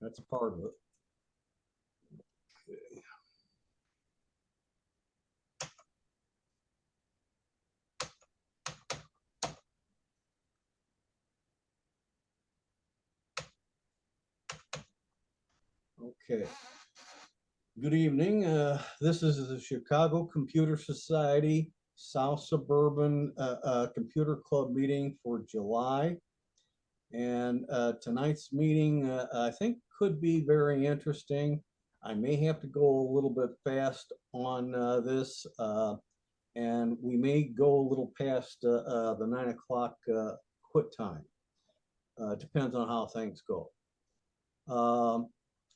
That's part of it. Okay. Good evening. This is the Chicago Computer Society South Suburban Computer Club meeting for July. And tonight's meeting, I think, could be very interesting. I may have to go a little bit fast on this, and we may go a little past the 9 o'clock quit time. Depends on how things go.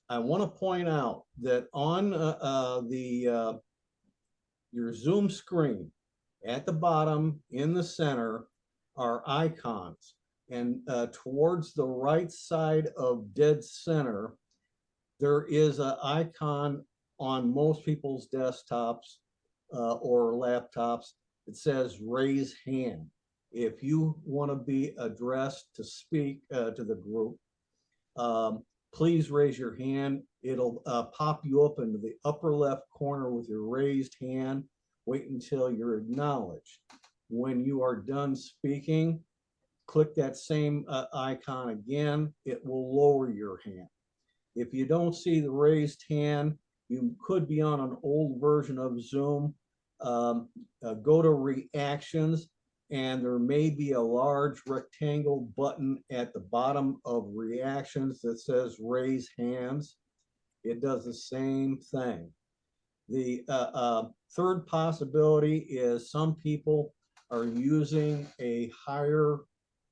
I want to point out that on your Zoom screen, at the bottom in the center are icons, and towards the right side of dead center, there is an icon on most people's desktops or laptops. It says raise hand. If you want to be addressed to speak to the group, please raise your hand. It'll pop you up into the upper left corner with your raised hand. Wait until you're acknowledged. When you are done speaking, click that same icon again. It will lower your hand. If you don't see the raised hand, you could be on an old version of Zoom. Go to reactions, and there may be a large rectangle button at the bottom of reactions that says raise hands. It does the same thing. The third possibility is some people are using a higher,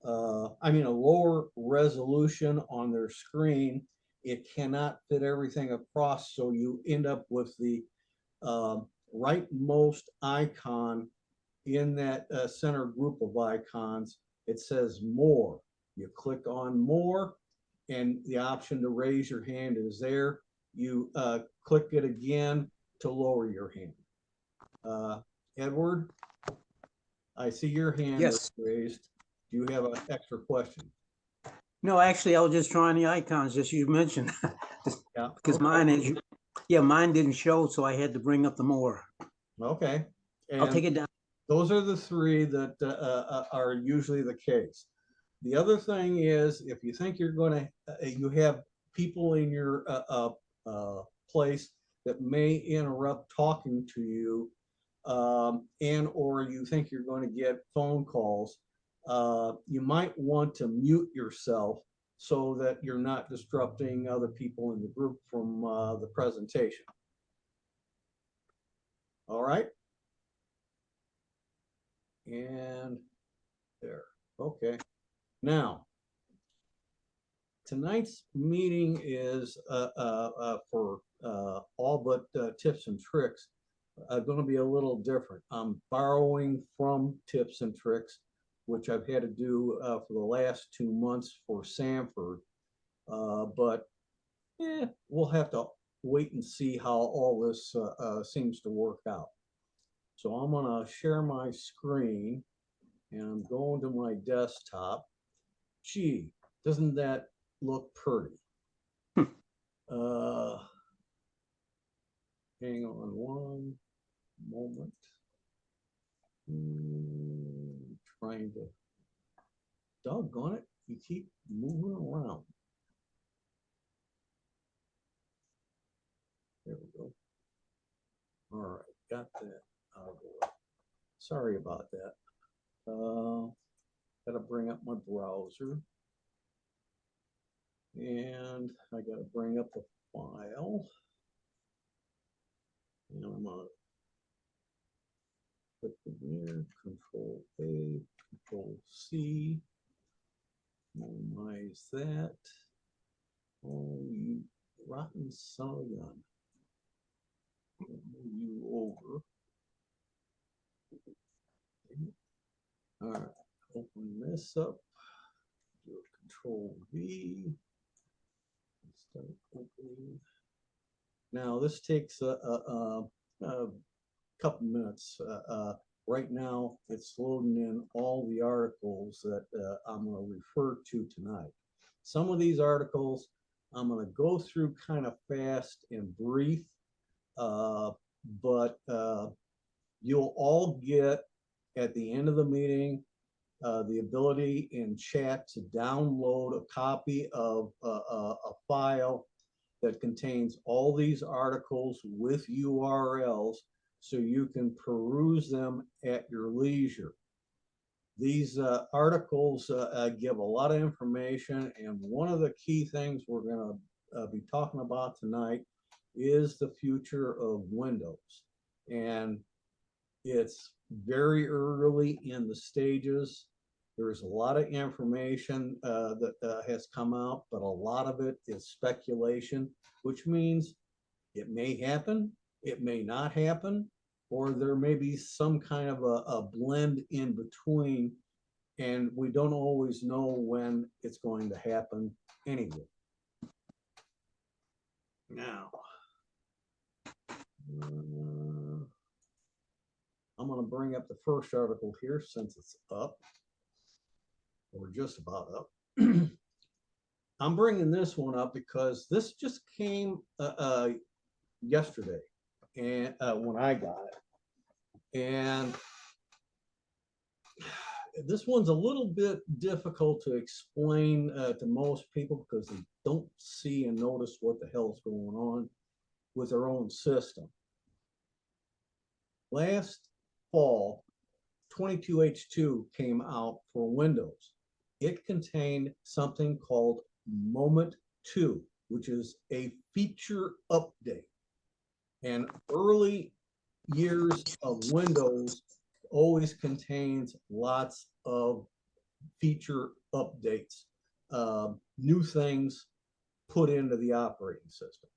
a lower resolution on their screen. It cannot fit everything across, so you end up with the rightmost icon in that center group of icons. It says more. You click on more, and the option to raise your hand is there. You click it again to lower your hand. Edward, I see your hand is raised. Do you have an extra question? No, actually, I was just trying the icons, just you mentioned. Yeah. Because mine didn't show, so I had to bring up the more. Okay. And I'll take it down. those are the three that are usually the case. The other thing is, if you think you're going to, you have people in your place that may interrupt talking to you, and or you think you're going to get phone calls, you might want to mute yourself so that you're not disrupting other people in the group from the presentation. All right. And there. Okay. Now, tonight's meeting is for all but tips and tricks going to be a little different. I'm borrowing from tips and tricks, which I've had to do for the last 2 months for Sanford, but we'll have to wait and see how all this seems to work out. So I'm going to share my screen, and I'm going to my desktop. Gee, doesn't that look pretty? Hang on one moment. Trying to, doggone it, you keep moving around. There we go. All right, got that out of the way. Sorry about that. Got to bring up my browser, and I got to bring up the file. And I'm gonna click in there, Control A, Control C, minimize that. Oh, you rotten son of a gun. Move you over. All right, open this up. Do a Control V. Start opening. Now this takes a couple minutes. Right now, it's loading in all the articles that I'm going to refer to tonight. Some of these articles I'm going to go through kind of fast and brief, but you'll all get at the end of the meeting the ability in chat to download a copy of a file that contains all these articles with URLs so you can peruse them at your leisure. These articles give a lot of information, and one of the key things we're going to be talking about tonight is the future of Windows. And it's very early in the stages. There's a lot of information that has come out, but a lot of it is speculation, which means it may happen, it may not happen, or there may be some kind of a blend in between, and we don't always know when it's going to happen anyway. Now, I'm going to bring up the first article here since it's up, or just about up. I'm bringing this one up because this just came yesterday, and when I got it, and this one's a little bit difficult to explain to most people because they don't see and notice what the hell's going on with their own system. Last fall, 22H2 came out for Windows. It contained something called Moment 2, which is a feature update. And early years of Windows always contains lots of feature updates, new things put into the operating system.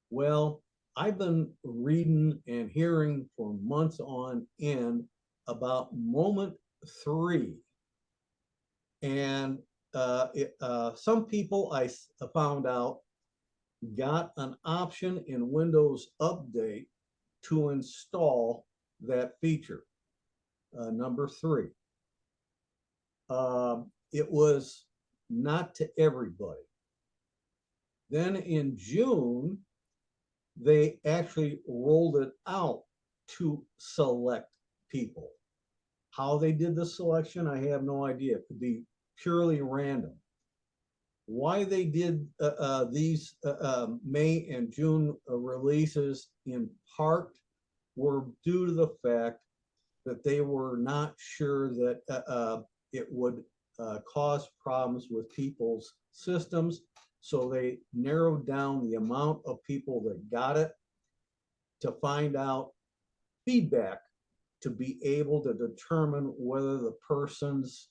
Well, I've been reading and hearing for months on end about Moment 3. And some people I found out got an option in Windows Update to install that feature, number 3. It was not to everybody. Then in June, they actually rolled it out to select people. How they did the selection, I have no idea. It could be purely random. Why they did these May and June releases in part were due to the fact that they were not sure that it would cause problems with people's systems. So they narrowed down the amount of people that got it to find out feedback to be able to determine whether the persons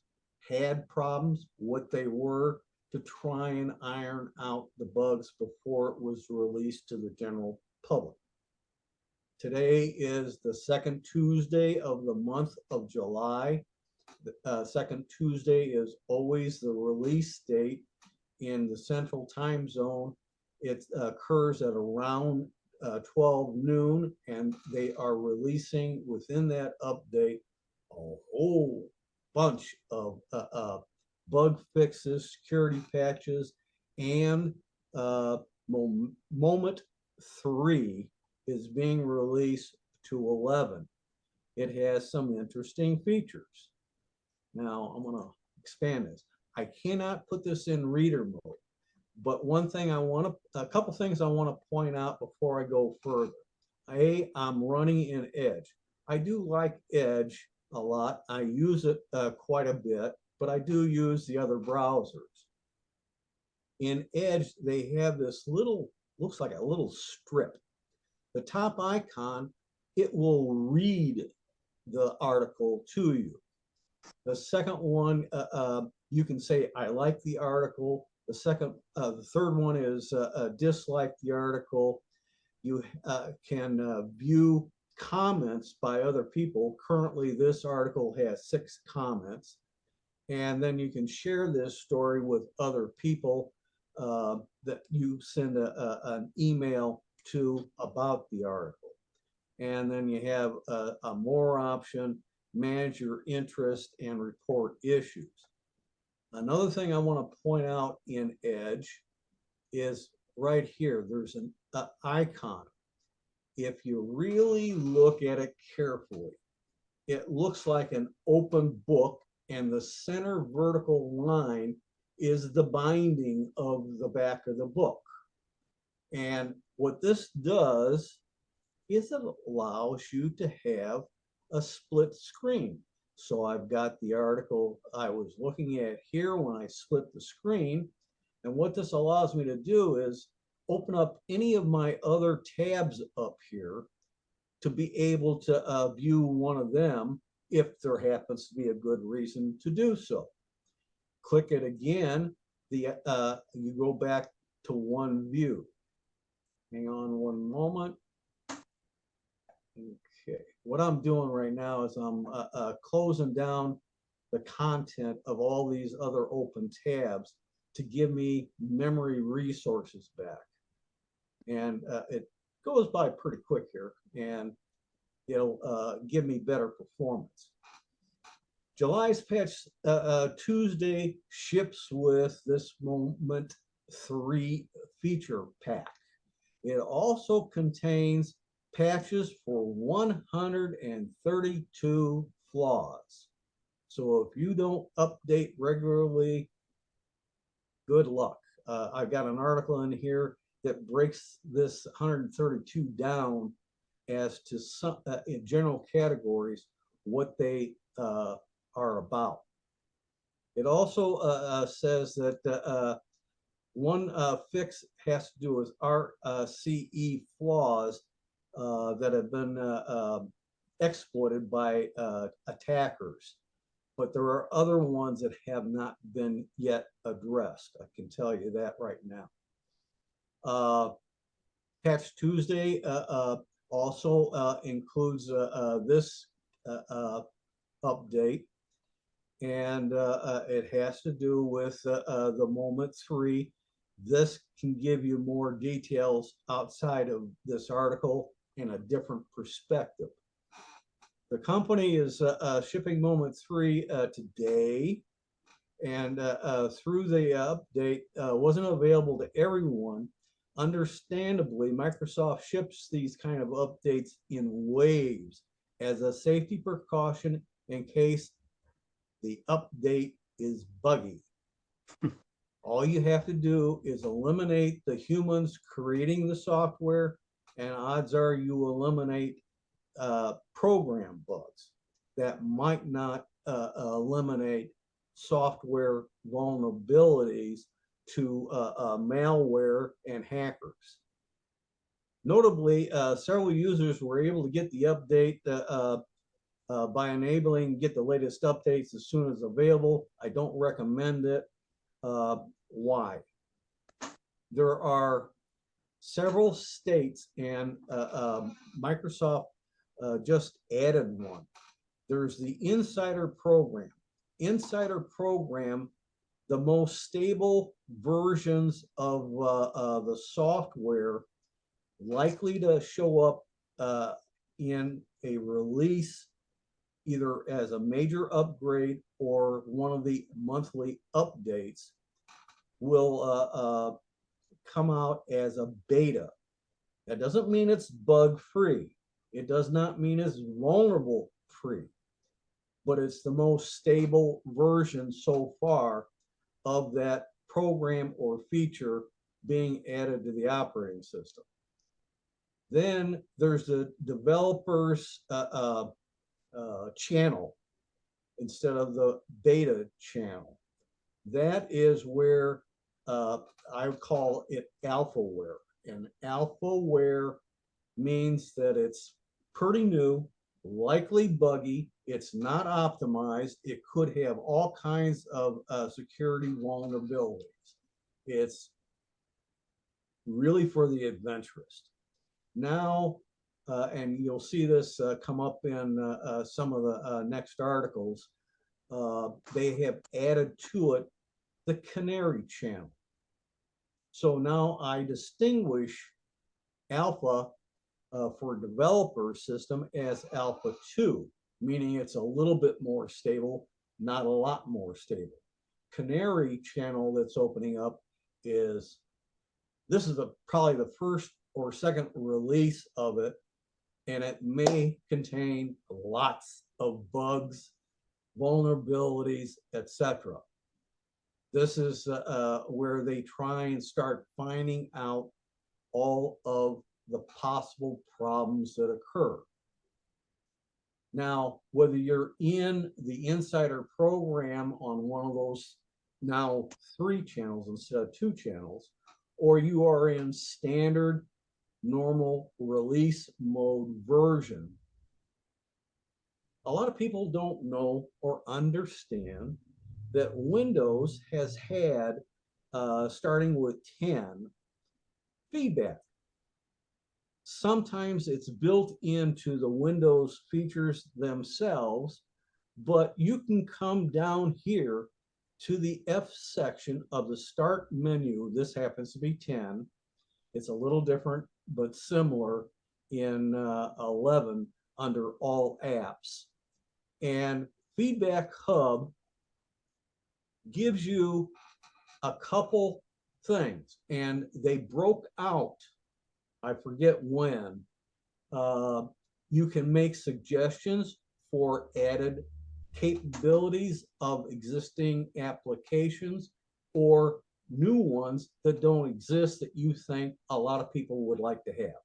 had problems, what they were, to try and iron out the bugs before it was released to the general public. Today is the second Tuesday of the month of July. The second Tuesday is always the release date in the Central Time Zone. It occurs at around 12 noon, and they are releasing within that update a whole bunch of bug fixes, security patches, and Moment 3 is being released to 11. It has some interesting features. Now, I'm going to expand this. I cannot put this in reader mode, but a couple things I want to point out before I go further. I'm running in Edge. I do like Edge a lot. I use it quite a bit, but I do use the other browsers. In Edge, they have this looks like a little strip. The top icon, it will read the article to you. The second one, you can say, I like the article. The third one is dislike the article. You can view comments by other people. Currently, this article has 6 comments. And then you can share this story with other people that you send an email to about the article. And then you have a more option, manage your interest and report issues. Another thing I want to point out in Edge is right here. There's an icon. If you really look at it carefully, it looks like an open book, and the center vertical line is the binding of the back of the book. And what this does is it allows you to have a split screen. So I've got the article I was looking at here when I split the screen. And what this allows me to do is open up any of my other tabs up here to be able to view one of them if there happens to be a good reason to do so. Click it again, you go back to one view. Hang on one moment. Okay, what I'm doing right now is I'm closing down the content of all these other open tabs to give me memory resources back. And it goes by pretty quick here, and it'll give me better performance. July's patch Tuesday ships with this Moment 3 feature pack. It also contains patches for 132 flaws. So if you don't update regularly, good luck. I've got an article in here that breaks this 132 down as to some in general categories what they are about. It also says that one fix has to do with RCE flaws that have been exploited by attackers. But there are other ones that have not been yet addressed. I can tell you that right now. Patch Tuesday also includes this update, and it has to do with the Moment 3. This can give you more details outside of this article in a different perspective. The company is shipping Moment 3 today, and through the update wasn't available to everyone. Understandably, Microsoft ships these kind of updates in waves as a safety precaution in case the update is buggy. All you have to do is eliminate the humans creating the software, and odds are you eliminate program bugs that might not eliminate software vulnerabilities to malware and hackers. Notably, several users were able to get the update by enabling get the latest updates as soon as available. I don't recommend it. Why? There are several states, and Microsoft just added one. There's the Insider program. Insider program, the most stable versions of the software likely to show up in a release either as a major upgrade or one of the monthly updates will come out as a beta. That doesn't mean it's bug free. It does not mean it's vulnerable free, but it's the most stable version so far of that program or feature being added to the operating system. Then there's the developers channel instead of the beta channel. That is where I call it alphaware. And alphaware means that it's pretty new, likely buggy, it's not optimized, it could have all kinds of security vulnerabilities. It's really for the adventurous. Now, and you'll see this come up in some of the next articles, they have added to it the canary channel. So now I distinguish alpha for developer system as alpha 2, meaning it's a little bit more stable, not a lot more stable. Canary channel that's opening up is This is probably the first or second release of it, and it may contain lots of bugs, vulnerabilities, etc. This is where they try and start finding out all of the possible problems that occur. Now, whether you're in the insider program on one of those now 3 channels instead of 2 channels, or you are in standard normal release mode version, a lot of people don't know or understand that Windows has had, starting with 10, feedback. Sometimes it's built into the Windows features themselves, but you can come down here to the F section of the start menu. This happens to be 10. It's a little different, but similar in 11 under all apps. And Feedback Hub gives you a couple things, and they broke out, I forget when, you can make suggestions for added capabilities of existing applications or new ones that don't exist that you think a lot of people would like to have.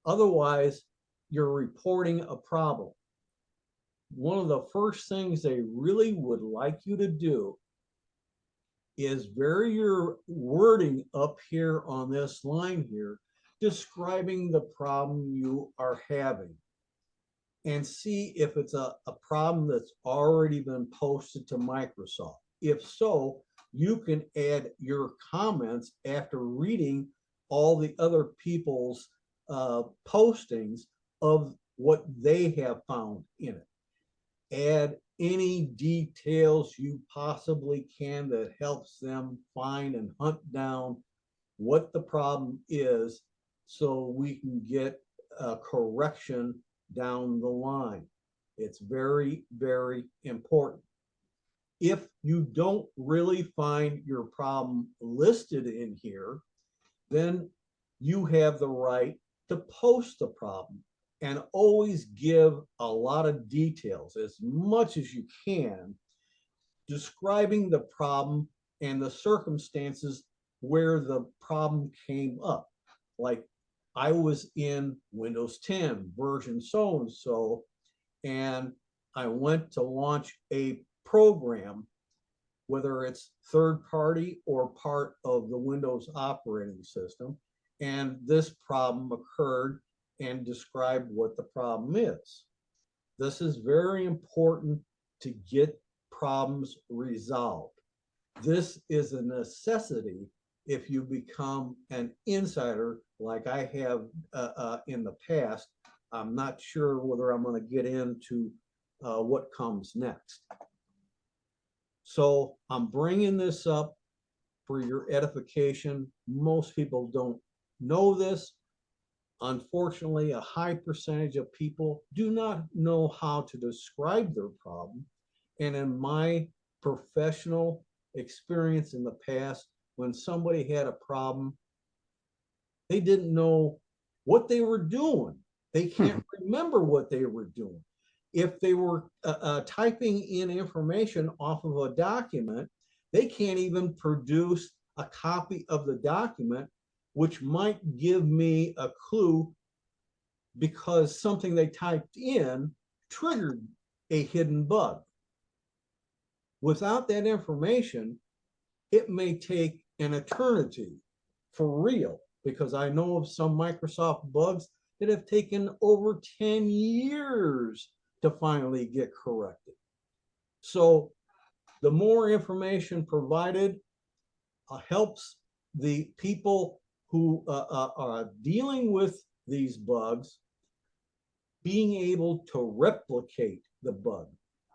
Otherwise, you're reporting a problem. One of the first things they really would like you to do is vary your wording up here on this line here, describing the problem you are having, and see if it's a problem that's already been posted to Microsoft. If so, you can add your comments after reading all the other people's postings of what they have found in it. Add any details you possibly can that helps them find and hunt down what the problem is, so we can get a correction down the line. It's very, very important. If you don't really find your problem listed in here, then you have the right to post the problem, and always give a lot of details, as much as you can, describing the problem and the circumstances where the problem came up. Like, I was in Windows 10 version so-and-so, and I went to launch a program, whether it's third party or part of the Windows operating system, and this problem occurred, and describe what the problem is. This is very important to get problems resolved. This is a necessity if you become an insider like I have in the past. I'm not sure whether I'm going to get into what comes next. So I'm bringing this up for your edification. Most people don't know this. Unfortunately, a high percentage of people do not know how to describe their problem. And in my professional experience in the past, when somebody had a problem, they didn't know what they were doing. They can't remember what they were doing. If they were typing in information off of a document, they can't even produce a copy of the document, which might give me a clue because something they typed in triggered a hidden bug. Without that information, it may take an eternity for real, because I know of some Microsoft bugs that have taken over 10 years to finally get corrected. So the more information provided helps the people who are dealing with these bugs being able to replicate the bug.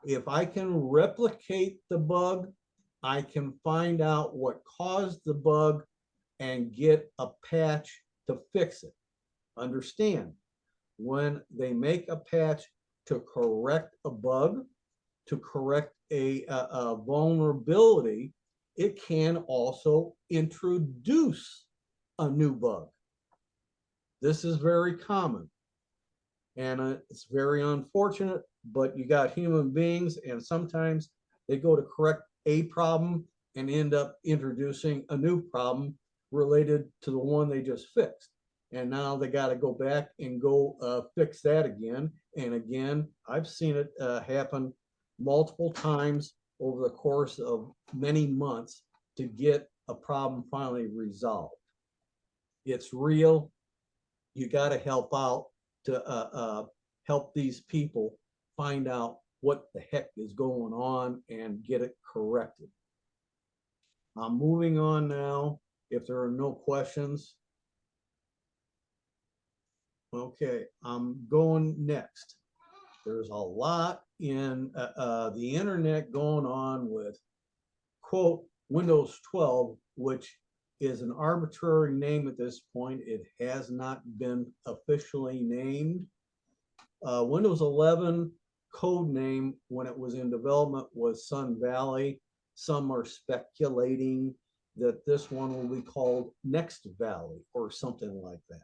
If I can replicate the bug, I can find out what caused the bug and get a patch to fix it. Understand, when they make a patch to correct a bug, to correct a vulnerability, it can also introduce a new bug. This is very common, and it's very unfortunate, but you got human beings, and sometimes they go to correct a problem and end up introducing a new problem related to the one they just fixed. And now they got to go back and go fix that again. And again, I've seen it happen multiple times over the course of many months to get a problem finally resolved. It's real. You got to help out to help these people find out what the heck is going on and get it corrected. I'm moving on now. If there are no questions. Okay, I'm going next. There's a lot in the internet going on with, quote, Windows 12, which is an arbitrary name at this point. It has not been officially named. Windows 11 code name when it was in development was Sun Valley. Some are speculating that this one will be called Next Valley or something like that.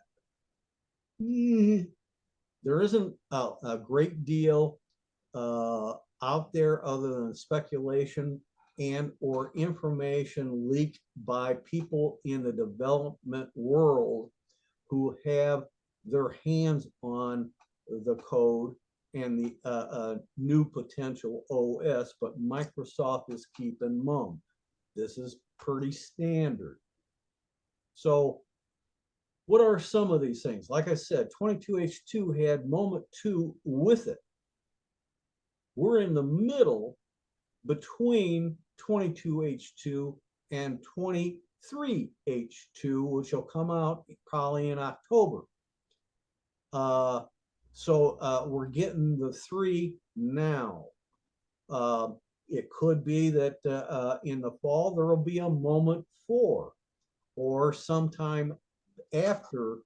There isn't a great deal out there other than speculation and or information leaked by people in the development world who have their hands on the code and the new potential OS, but Microsoft is keeping mum. This is pretty standard. So what are some of these things? Like I said, 22H2 had Moment 2 with it. We're in the middle between 22H2 and 23H2, which will come out probably in October. So we're getting the 3 now. It could be that in the fall there will be a Moment 4 or sometime after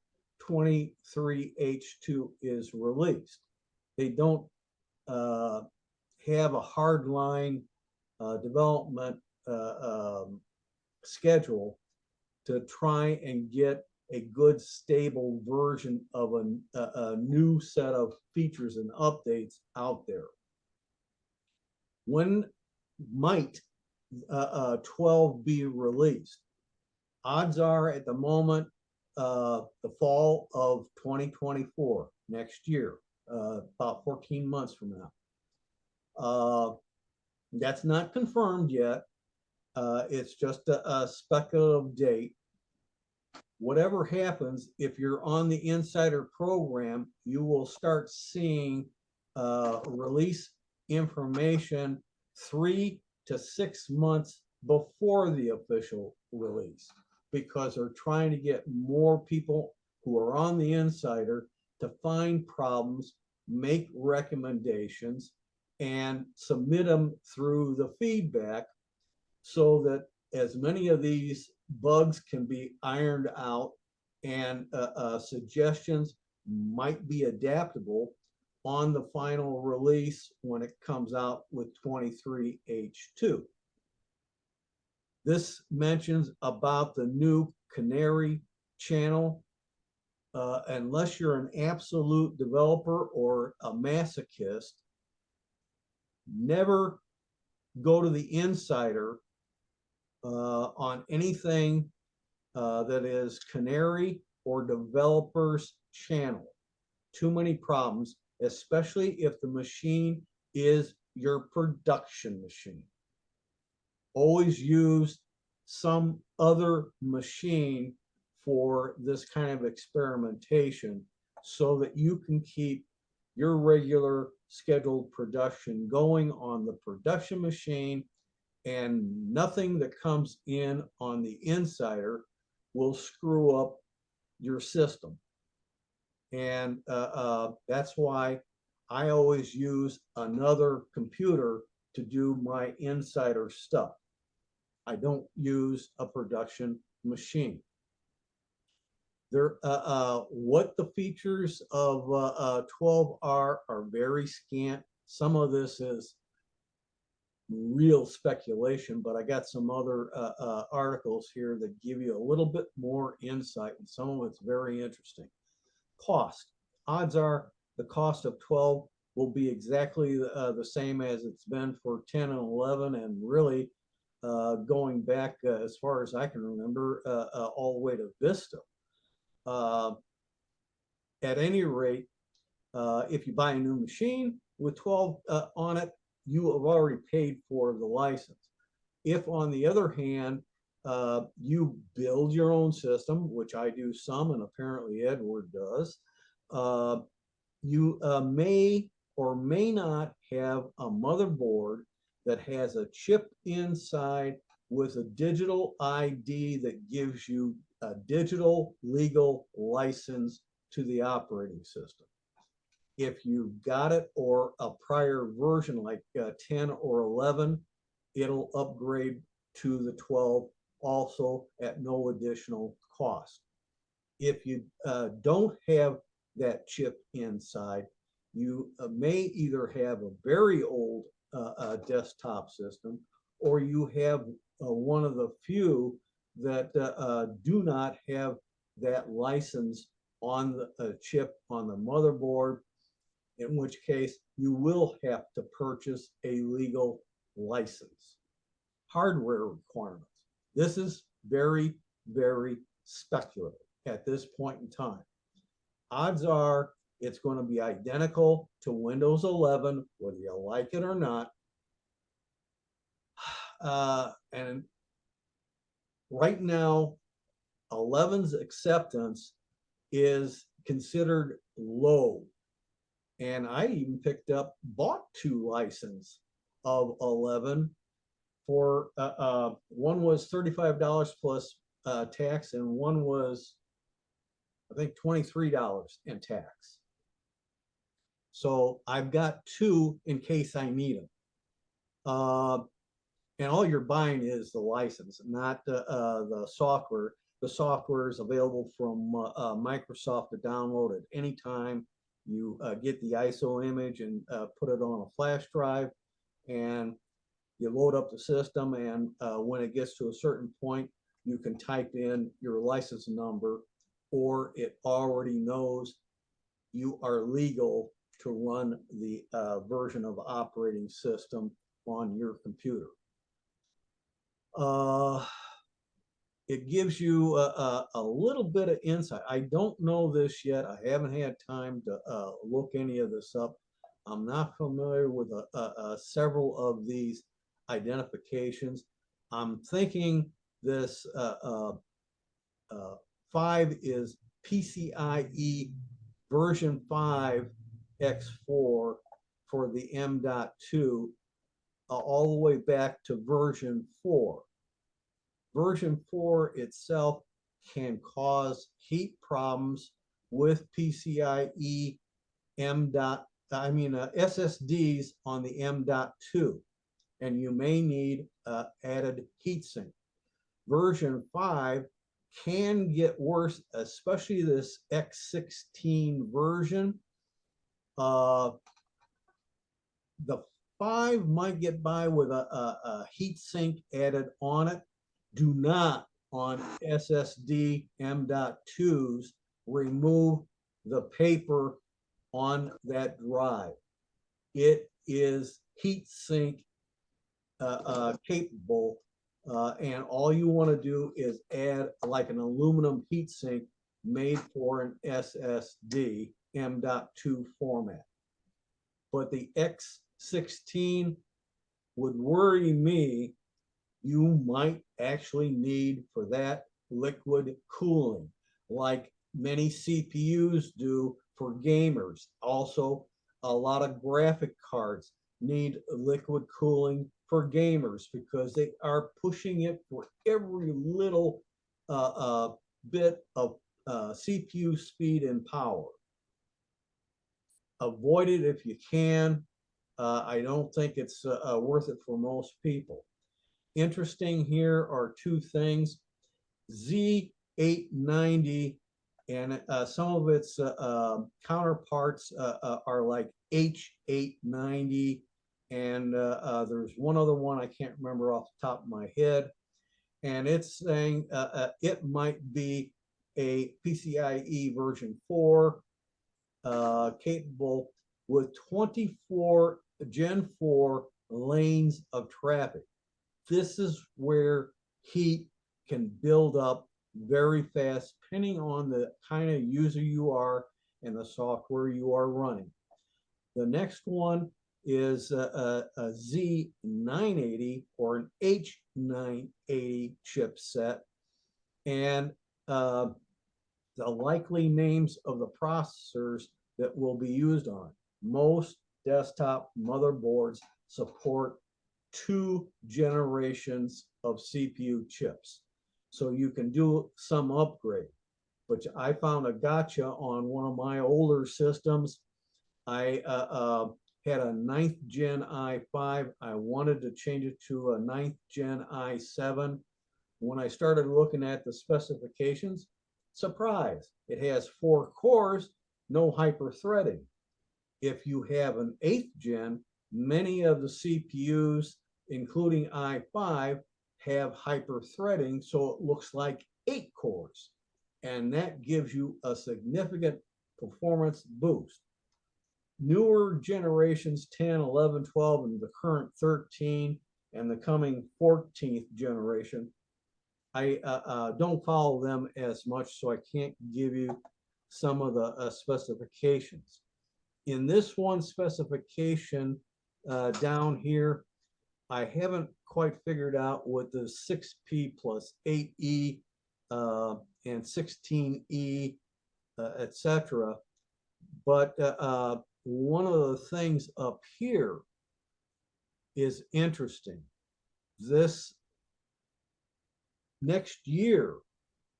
23H2 is released. They don't have a hard line development schedule to try and get a good stable version of a new set of features and updates out there. When might 12 be released? Odds are at the moment the fall of 2024, next year, about 14 months from now. That's not confirmed yet. It's just a speculative date. Whatever happens, if you're on the insider program, you will start seeing release information 3 to 6 months before the official release, because they're trying to get more people who are on the insider to find problems, make recommendations, and submit them through the feedback so that as many of these bugs can be ironed out and suggestions might be adaptable on the final release when it comes out with 23H2. This mentions about the new Canary channel. Unless you're an absolute developer or a masochist, never go to the insider on anything that is Canary or developers channel. Too many problems, especially if the machine is your production machine. Always use some other machine for this kind of experimentation so that you can keep your regular scheduled production going on the production machine, and nothing that comes in on the insider will screw up your system. And that's why I always use another computer to do my insider stuff. I don't use a production machine. What the features of 12 are very scant. Some of this is real speculation, but I got some other articles here that give you a little bit more insight, and some of it's very interesting. Cost. Odds are the cost of 12 will be exactly the same as it's been for 10 and 11, and really going back as far as I can remember, all the way to Vista. Uh, at any rate, if you buy a new machine with 12 on it, you have already paid for the license. If, on the other hand, you build your own system, which I do some, and apparently Edward does, you may or may not have a motherboard that has a chip inside with a digital ID that gives you a digital legal license to the operating system. If you've got it or a prior version like 10 or 11, it'll upgrade to the 12 also at no additional cost. If you don't have that chip inside, you may either have a very old desktop system, or you have one of the few that do not have that license on the chip on the motherboard, in which case you will have to purchase a legal license. Hardware requirements. This is very, very speculative at this point in time. Odds are it's going to be identical to Windows 11, whether you like it or not. And right now, 11's acceptance is considered low. And I even bought 2 licenses of 11 for, one was $35 plus tax, and one was, I think, $23 in tax. So I've got 2 in case I need them. And all you're buying is the license, not the software. The software is available from Microsoft to download at any time. You get the ISO image and put it on a flash drive, and you load up the system, and when it gets to a certain point, you can type in your license number, or it already knows you are legal to run the version of operating system on your computer. It gives you a little bit of insight. I don't know this yet. I haven't had time to look any of this up. I'm not familiar with several of these identifications. I'm thinking this 5 is PCIe version 5 X4 for the M.2 all the way back to version 4. Version 4 itself can cause heat problems with PCIe SSDs on the M.2, and you may need added heatsink. Version 5 can get worse, especially this X16 version. The 5 might get by with a heatsink added on it. Do not, on SSD M.2s, remove the paper on that drive. It is heatsink capable, and all you want to do is add like an aluminum heatsink made for an SSD M.2 format. But the X16 would worry me. You might actually need for that liquid cooling, like many CPUs do for gamers. Also, a lot of graphic cards need liquid cooling for gamers because they are pushing it for every little bit of CPU speed and power. Avoid it if you can. I don't think it's worth it for most people. Interesting here are 2 things. Z890 and some of its counterparts are like H890 And there's one other one I can't remember off the top of my head, and it's saying it might be a PCIe version 4 capable with 24 Gen 4 lanes of traffic. This is where heat can build up very fast, depending on the kind of user you are and the software you are running. The next one is a Z980 or an H980 chipset. And the likely names of the processors that will be used on. Most desktop motherboards support 2 generations of CPU chips. So you can do some upgrade, which I found a gotcha on one of my older systems. I had a 9th gen i5. I wanted to change it to a 9th gen i7. When I started looking at the specifications, surprise, it has 4 cores, no hyper-threading. If you have an 8th gen, many of the CPUs, including i5, have hyper-threading, so it looks like 8 cores. And that gives you a significant performance boost. Newer generations 10, 11, 12, and the current 13, and the coming 14th generation, I don't follow them as much, so I can't give you some of the specifications. In this one specification down here, I haven't quite figured out what the 6P plus 8E and 16E, etc. But one of the things up here is interesting. This next year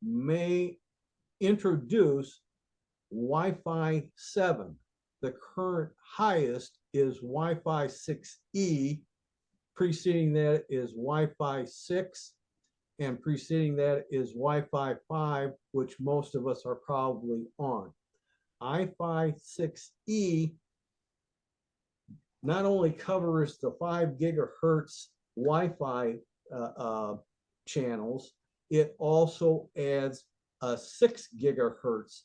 may introduce Wi-Fi 7. The current highest is Wi-Fi 6E. Preceding that is Wi-Fi 6, and preceding that is Wi-Fi 5, which most of us are probably on. Wi-Fi 6E not only covers the 5 gigahertz Wi-Fi channels, it also adds a 6 gigahertz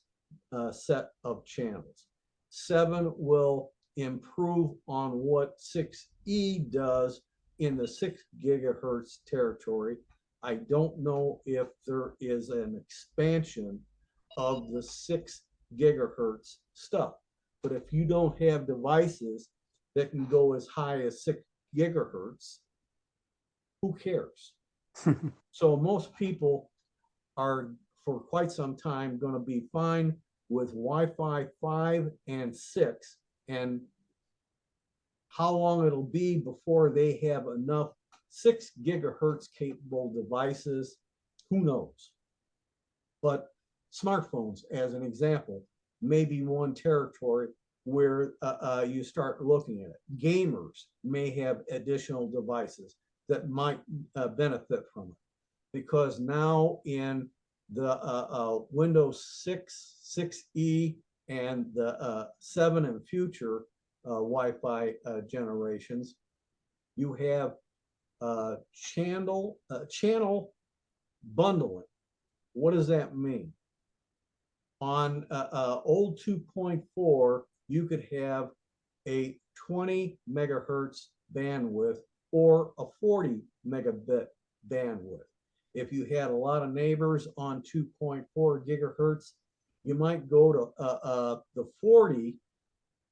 set of channels. 7 will improve on what 6E does in the 6 gigahertz territory. I don't know if there is an expansion of the 6 gigahertz stuff. But if you don't have devices that can go as high as 6 gigahertz, who cares? So most people are, for quite some time, going to be fine with Wi-Fi 5 and 6. And how long it'll be before they have enough 6 gigahertz capable devices, who knows? But smartphones, as an example, may be one territory where you start looking at it. Gamers may have additional devices that might benefit from it, because now in the Windows 6, 6E, and the 7 and future Wi-Fi generations, you have channel bundling. What does that mean? On old 2.4, you could have a 20 megahertz bandwidth or a 40 megabit bandwidth. If you had a lot of neighbors on 2.4 gigahertz, you might go to the 40,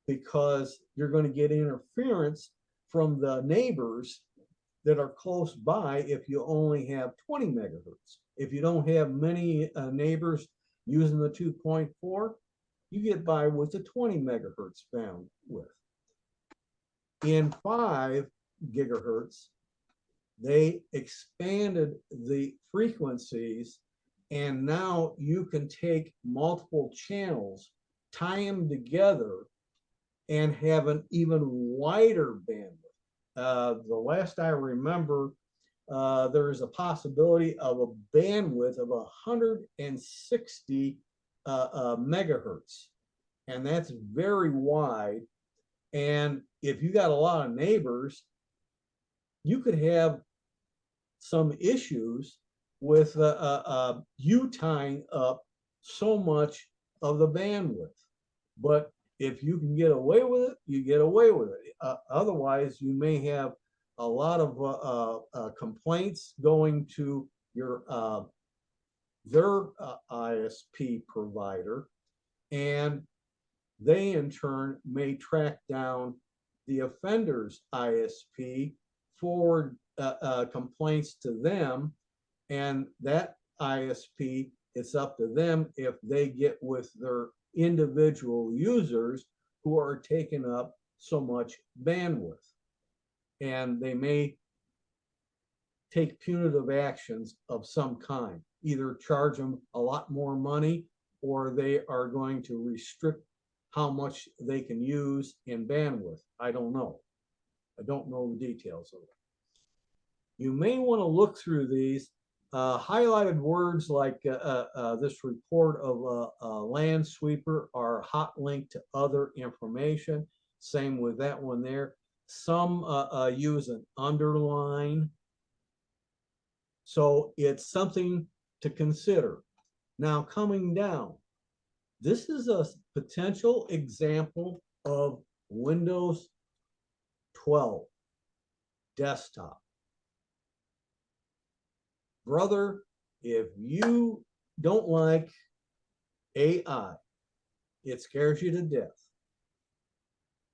because you're going to get interference from the neighbors that are close by if you only have 20 megahertz. If you don't have many neighbors using the 2.4, you get by with the 20 megahertz bandwidth. In 5 gigahertz, they expanded the frequencies, and now you can take multiple channels, tie them together, and have an even wider bandwidth. The last I remember, there is a possibility of a bandwidth of 160 megahertz, and that's very wide. And if you got a lot of neighbors, you could have some issues with you tying up so much of the bandwidth. But if you can get away with it, you get away with it. Otherwise, you may have a lot of complaints going to your their ISP provider, and they in turn may track down the offender's ISP, forward complaints to them, and that ISP, it's up to them if they get with their individual users who are taking up so much bandwidth. And they may take punitive actions of some kind, either charge them a lot more money, or they are going to restrict how much they can use in bandwidth. I don't know. I don't know the details of it. You may want to look through these. Highlighted words like this report of a land sweeper are hot linked to other information. Same with that one there. Some use an underline. So it's something to consider. Now coming down, this is a potential example of Windows 12 desktop. Brother, if you don't like AI, it scares you to death.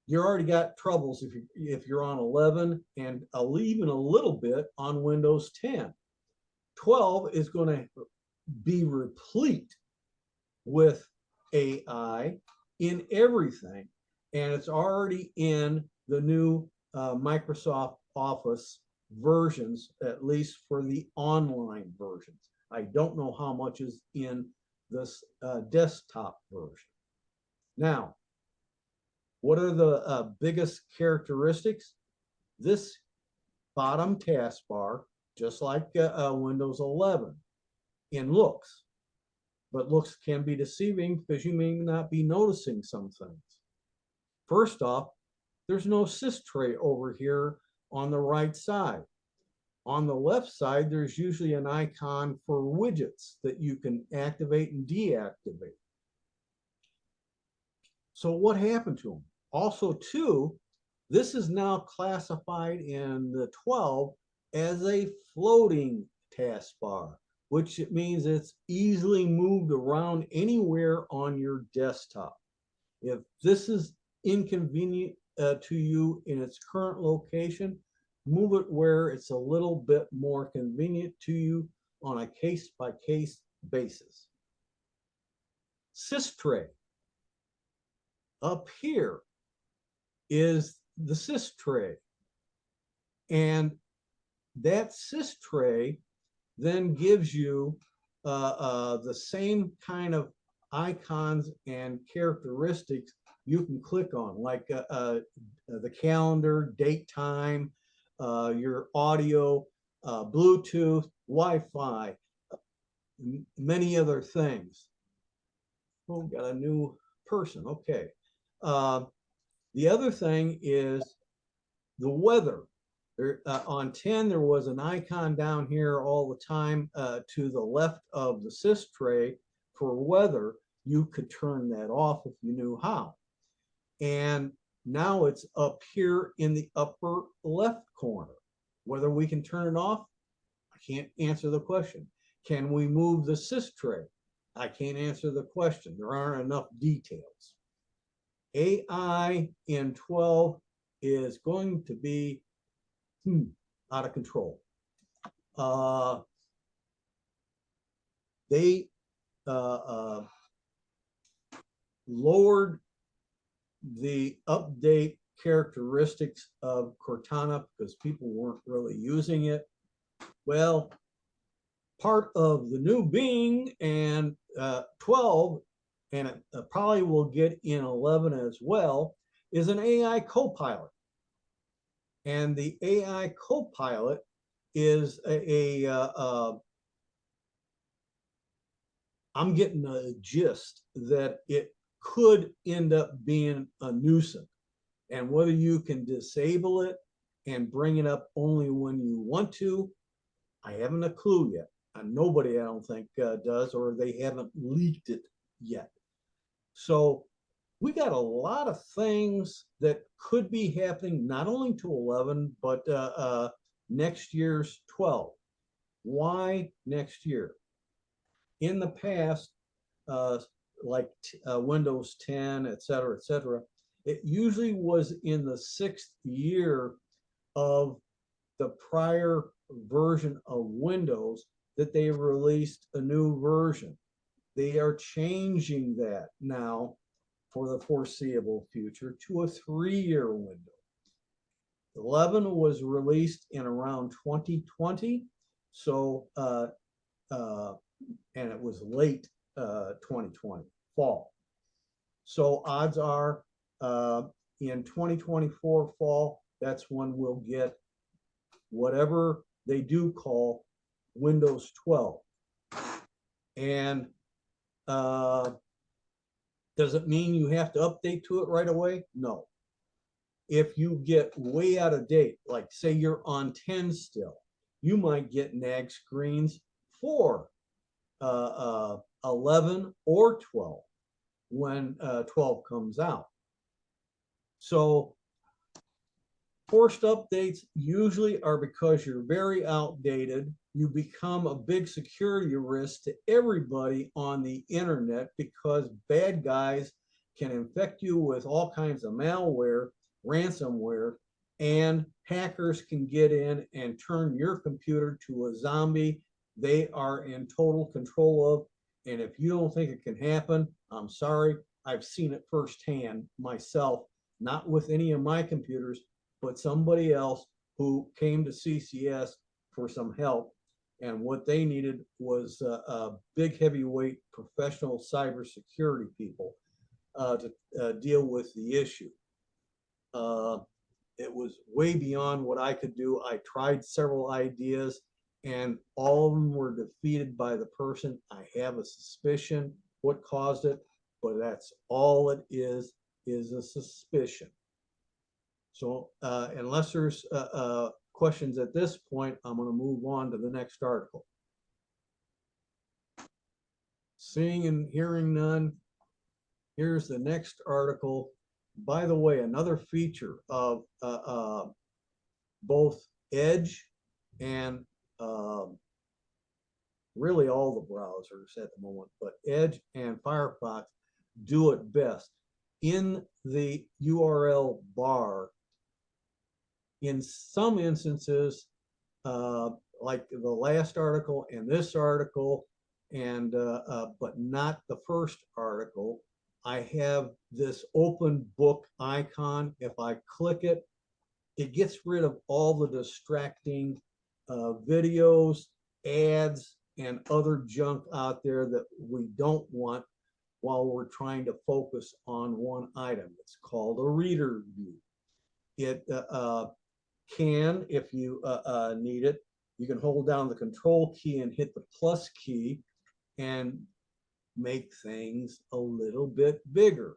You already got troubles if you're on 11 and even a little bit on Windows 10. 12 is going to be replete with AI in everything, and it's already in the new Microsoft Office versions, at least for the online versions. I don't know how much is in this desktop version. Now, what are the biggest characteristics? This bottom taskbar, just like Windows 11, in looks, but looks can be deceiving because you may not be noticing some things. First off, there's no sys tray over here on the right side. On the left side, there's usually an icon for widgets that you can activate and deactivate. So what happened to them? Also, too, this is now classified in the 12 as a floating taskbar, which means it's easily moved around anywhere on your desktop. If this is inconvenient to you in its current location, move it where it's a little bit more convenient to you on a case-by-case basis. Sys tray. Up here is the sys tray. And that sys tray then gives you the same kind of icons and characteristics you can click on, like the calendar, date, time, your audio, Bluetooth, Wi-Fi, many other things. Oh, got a new person. Okay. The other thing is the weather. There, on 10, there was an icon down here all the time to the left of the sys tray for weather. You could turn that off if you knew how. And now it's up here in the upper left corner. Whether we can turn it off, I can't answer the question. Can we move the sys tray? I can't answer the question. There aren't enough details. AI in 12 is going to be out of control. They lowered the update characteristics of Cortana because people weren't really using it. Well, part of the new Bing and 12, and it probably will get in 11 as well, is an AI co-pilot. And the AI co-pilot is I'm getting a gist that it could end up being a nuisance. And whether you can disable it and bring it up only when you want to, I haven't a clue yet. Nobody, I don't think, does, or they haven't leaked it yet. So we got a lot of things that could be happening, not only to 11, but next year's 12. Why next year? In the past, uh, like Windows 10, et cetera, it usually was in the 6th year of the prior version of Windows that they released a new version. They are changing that now for the foreseeable future to a 3-year window. 11 was released in around 2020, so and it was late 2020, fall. So odds are in 2024 fall, that's when we'll get whatever they do call Windows 12. And does it mean you have to update to it right away? No. If you get way out of date, like say you're on 10 still, you might get nag screens for 11 or 12 when 12 comes out. So forced updates usually are because you're very outdated. You become a big security risk to everybody on the internet because bad guys can infect you with all kinds of malware, ransomware, and hackers can get in and turn your computer to a zombie they are in total control of. And if you don't think it can happen, I'm sorry. I've seen it firsthand myself, not with any of my computers, but somebody else who came to CCS for some help. And what they needed was big, heavyweight professional cybersecurity people to deal with the issue. It was way beyond what I could do. I tried several ideas and all of them were defeated by the person. I have a suspicion what caused it, but that's all it is a suspicion. So unless there's questions at this point, I'm going to move on to the next article. Seeing and hearing none, here's the next article. By the way, another feature of both Edge and really all the browsers at the moment, but Edge and Firefox do it best. In the URL bar, in some instances, like the last article and this article, and but not the first article, I have this open book icon. If I click it, it gets rid of all the distracting videos, ads, and other junk out there that we don't want while we're trying to focus on one item. It's called a reader view. It can, if you need it, you can hold down the control key and hit the plus key and make things a little bit bigger.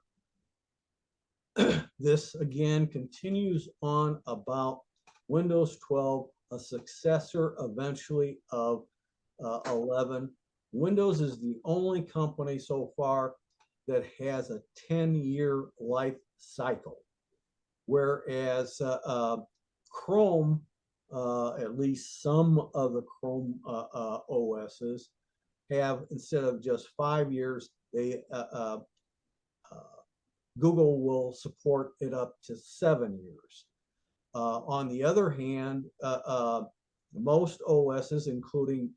This again continues on about Windows 12, a successor eventually of 11. Windows is the only company so far that has a 10-year life cycle, whereas Chrome, at least some of the Chrome OSs, have, instead of just 5 years, they Google will support it up to 7 years. On the other hand, most OSs, including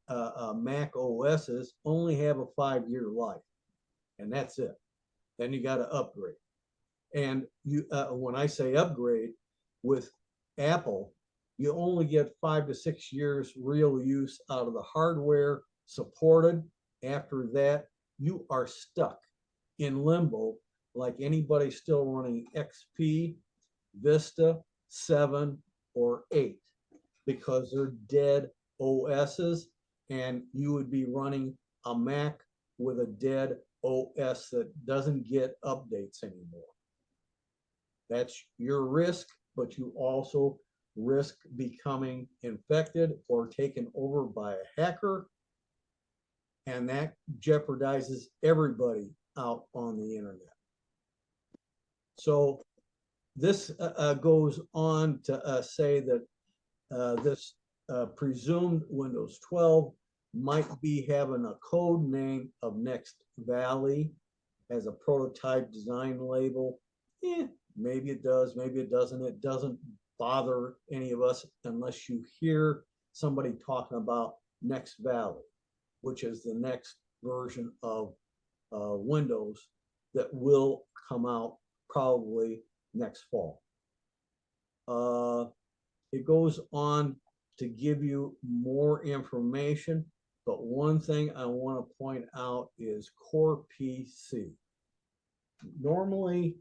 Mac OSs, only have a 5-year life, and that's it. Then you got to upgrade. And you, when I say upgrade, with Apple, you only get 5 to 6 years real use out of the hardware supported. After that, you are stuck in limbo like anybody still running XP, Vista, 7, or 8, because they're dead OSs, and you would be running a Mac with a dead OS that doesn't get updates anymore. That's your risk, but you also risk becoming infected or taken over by a hacker, and that jeopardizes everybody out on the internet. So this goes on to say that this presumed Windows 12 might be having a code name of Next Valley as a prototype design label. Maybe it does, maybe it doesn't. It doesn't bother any of us unless you hear somebody talking about Next Valley, which is the next version of Windows that will come out probably next fall. It goes on to give you more information, but one thing I want to point out is Core PC. Normally,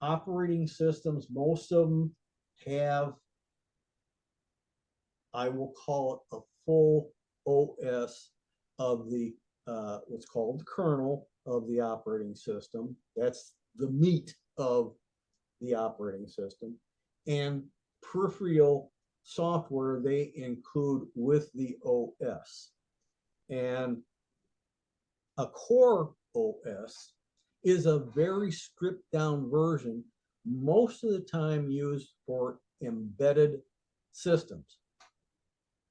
operating systems, most of them have, I will call it a full OS of the what's called the kernel of the operating system. That's the meat of the operating system, and peripheral software they include with the OS. And a core OS is a very stripped down version, most of the time used for embedded systems.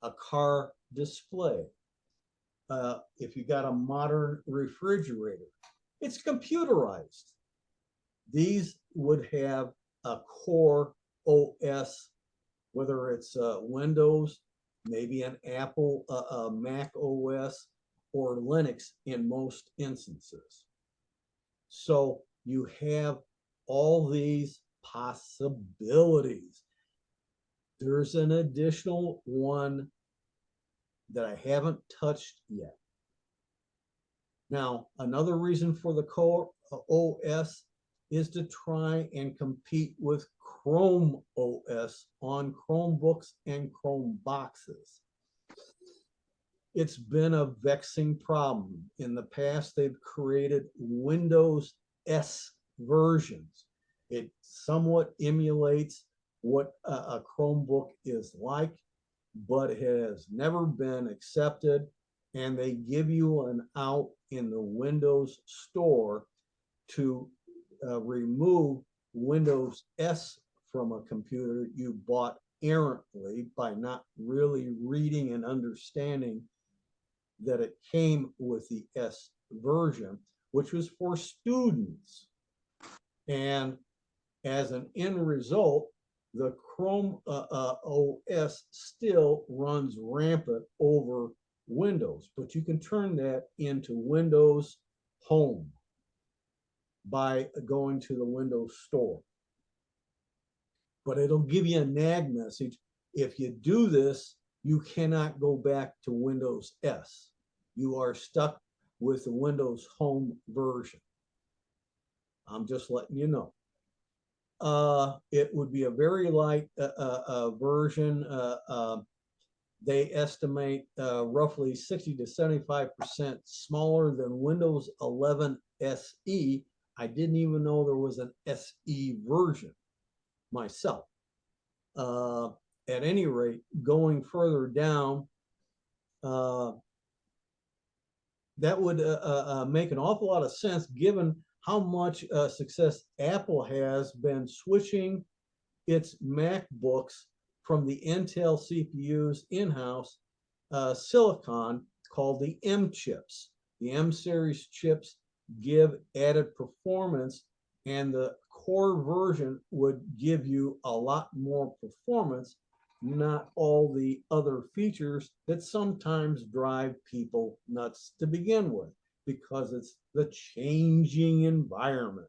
A car display. If you got a modern refrigerator, it's computerized. These would have a core OS, whether it's Windows, maybe an Apple Mac OS, or Linux in most instances. So you have all these possibilities. There's an additional one that I haven't touched yet. Now, another reason for the core OS is to try and compete with Chrome OS on Chromebooks and Chrome boxes. It's been a vexing problem. In the past, they've created Windows S versions. It somewhat emulates what a Chromebook is like, but it has never been accepted. And they give you an out in the Windows Store to remove Windows S from a computer you bought errantly by not really reading and understanding that it came with the S version, which was for students. And as an end result, the Chrome OS still runs rampant over Windows, but you can turn that into Windows Home by going to the Windows Store. But it'll give you a nag message. If you do this, you cannot go back to Windows S. You are stuck with the Windows Home version. I'm just letting you know. It would be a very light version. They estimate roughly 60 to 75% smaller than Windows 11 SE. I didn't even know there was an SE version myself. At any rate, going further down, that would make an awful lot of sense given how much success Apple has been switching its MacBooks from the Intel CPUs in-house silicon called the M chips. The M series chips give added performance, and the core version would give you a lot more performance, not all the other features that sometimes drive people nuts to begin with, because it's the changing environment.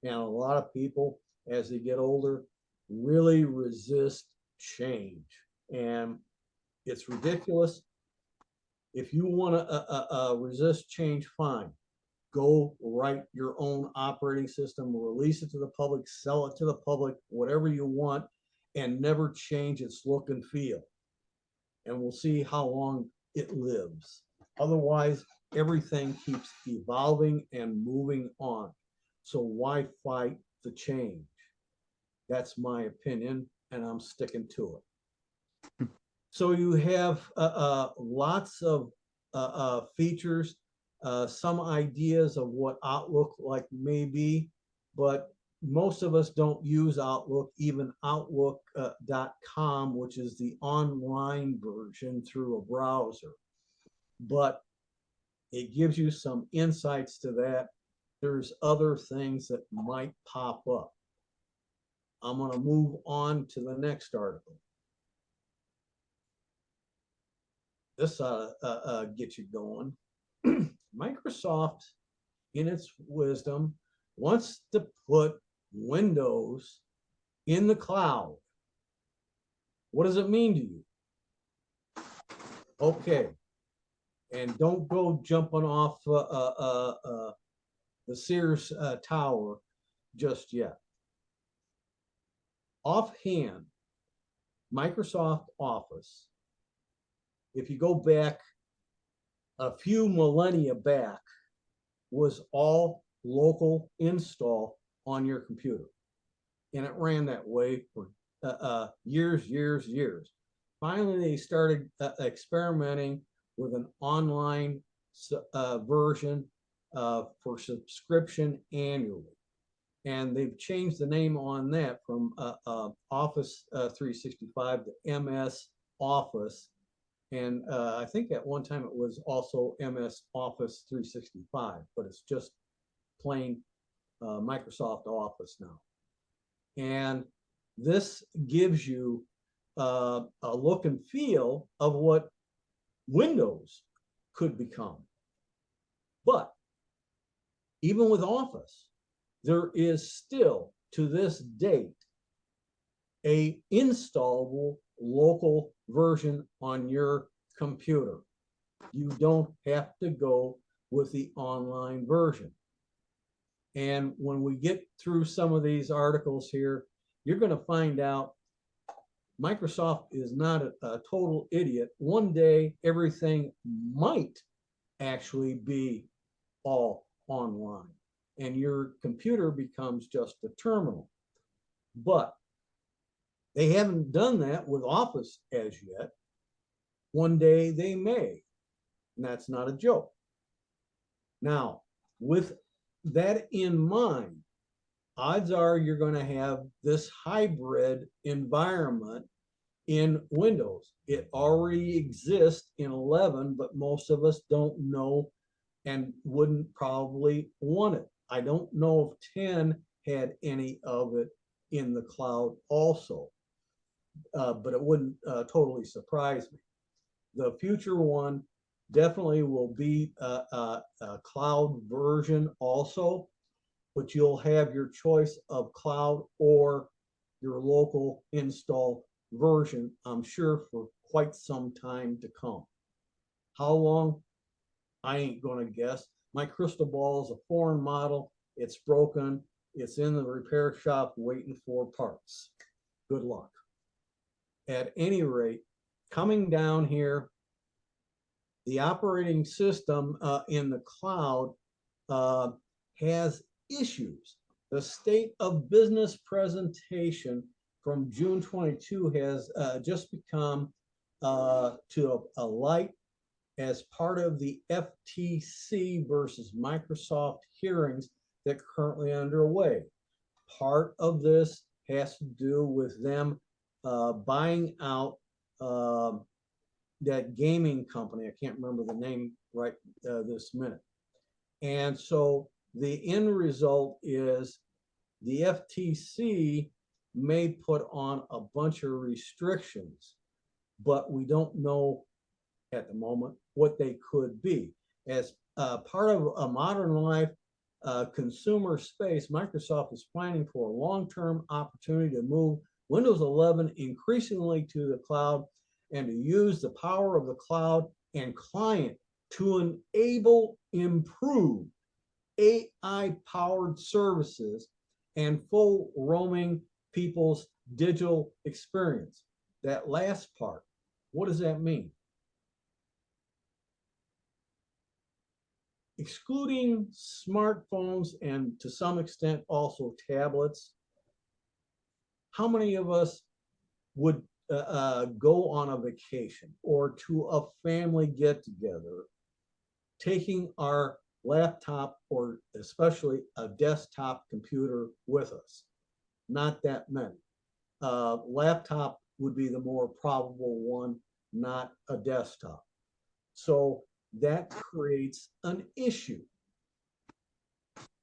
And a lot of people, as they get older, really resist change. And it's ridiculous. If you want to resist change, fine. Go write your own operating system, release it to the public, sell it to the public, whatever you want, and never change its look and feel. And we'll see how long it lives. Otherwise, everything keeps evolving and moving on. So why fight the change? That's my opinion, and I'm sticking to it. So you have lots of features, some ideas of what Outlook like may be, but most of us don't use Outlook, even Outlook.com, which is the online version through a browser. But it gives you some insights to that. There's other things that might pop up. I'm going to move on to the next article. This get you going. Microsoft, in its wisdom, wants to put Windows in the cloud. What does it mean to you? Okay, and don't go jumping off the Sears tower just yet. Offhand, Microsoft Office, if you go back a few millennia back, was all local install on your computer. And it ran that way for years. Finally, they started experimenting with an online version for subscription annually. And they've changed the name on that from Office 365 to MS Office. And I think at one time it was also MS Office 365, but it's just plain Microsoft Office now. And this gives you a look and feel of what Windows could become. But even with Office, there is still, to this date, a installable local version on your computer. You don't have to go with the online version. And when we get through some of these articles here, you're going to find out Microsoft is not a total idiot. One day, everything might actually be all online, and your computer becomes just a terminal. But they haven't done that with Office as yet. One day they may, and that's not a joke. Now, with that in mind, odds are you're going to have this hybrid environment in Windows. It already exists in 11, but most of us don't know and wouldn't probably want it. I don't know if 10 had any of it in the cloud also, but it wouldn't totally surprise me. The future one definitely will be a cloud version also, but you'll have your choice of cloud or your local install version, I'm sure, for quite some time to come. How long? I ain't going to guess. My crystal ball is a foreign model. It's broken. It's in the repair shop waiting for parts. Good luck. At any rate, coming down here, the operating system in the cloud has issues. The state of business presentation from June 22 has just become to a light as part of the FTC versus Microsoft hearings that are currently underway. Part of this has to do with them buying out that gaming company. I can't remember the name right this minute. And so the end result is the FTC may put on a bunch of restrictions, but we don't know at the moment what they could be. As part of a modern life consumer space, Microsoft is planning for a long-term opportunity to move Windows 11 increasingly to the cloud and to use the power of the cloud and client to enable improved AI-powered services and full roaming people's digital experience. That last part, what does that mean? excluding smartphones and to some extent also tablets, how many of us would go on a vacation or to a family get together, taking our laptop or especially a desktop computer with us? Not that many. Laptop would be the more probable one, not a desktop. So that creates an issue.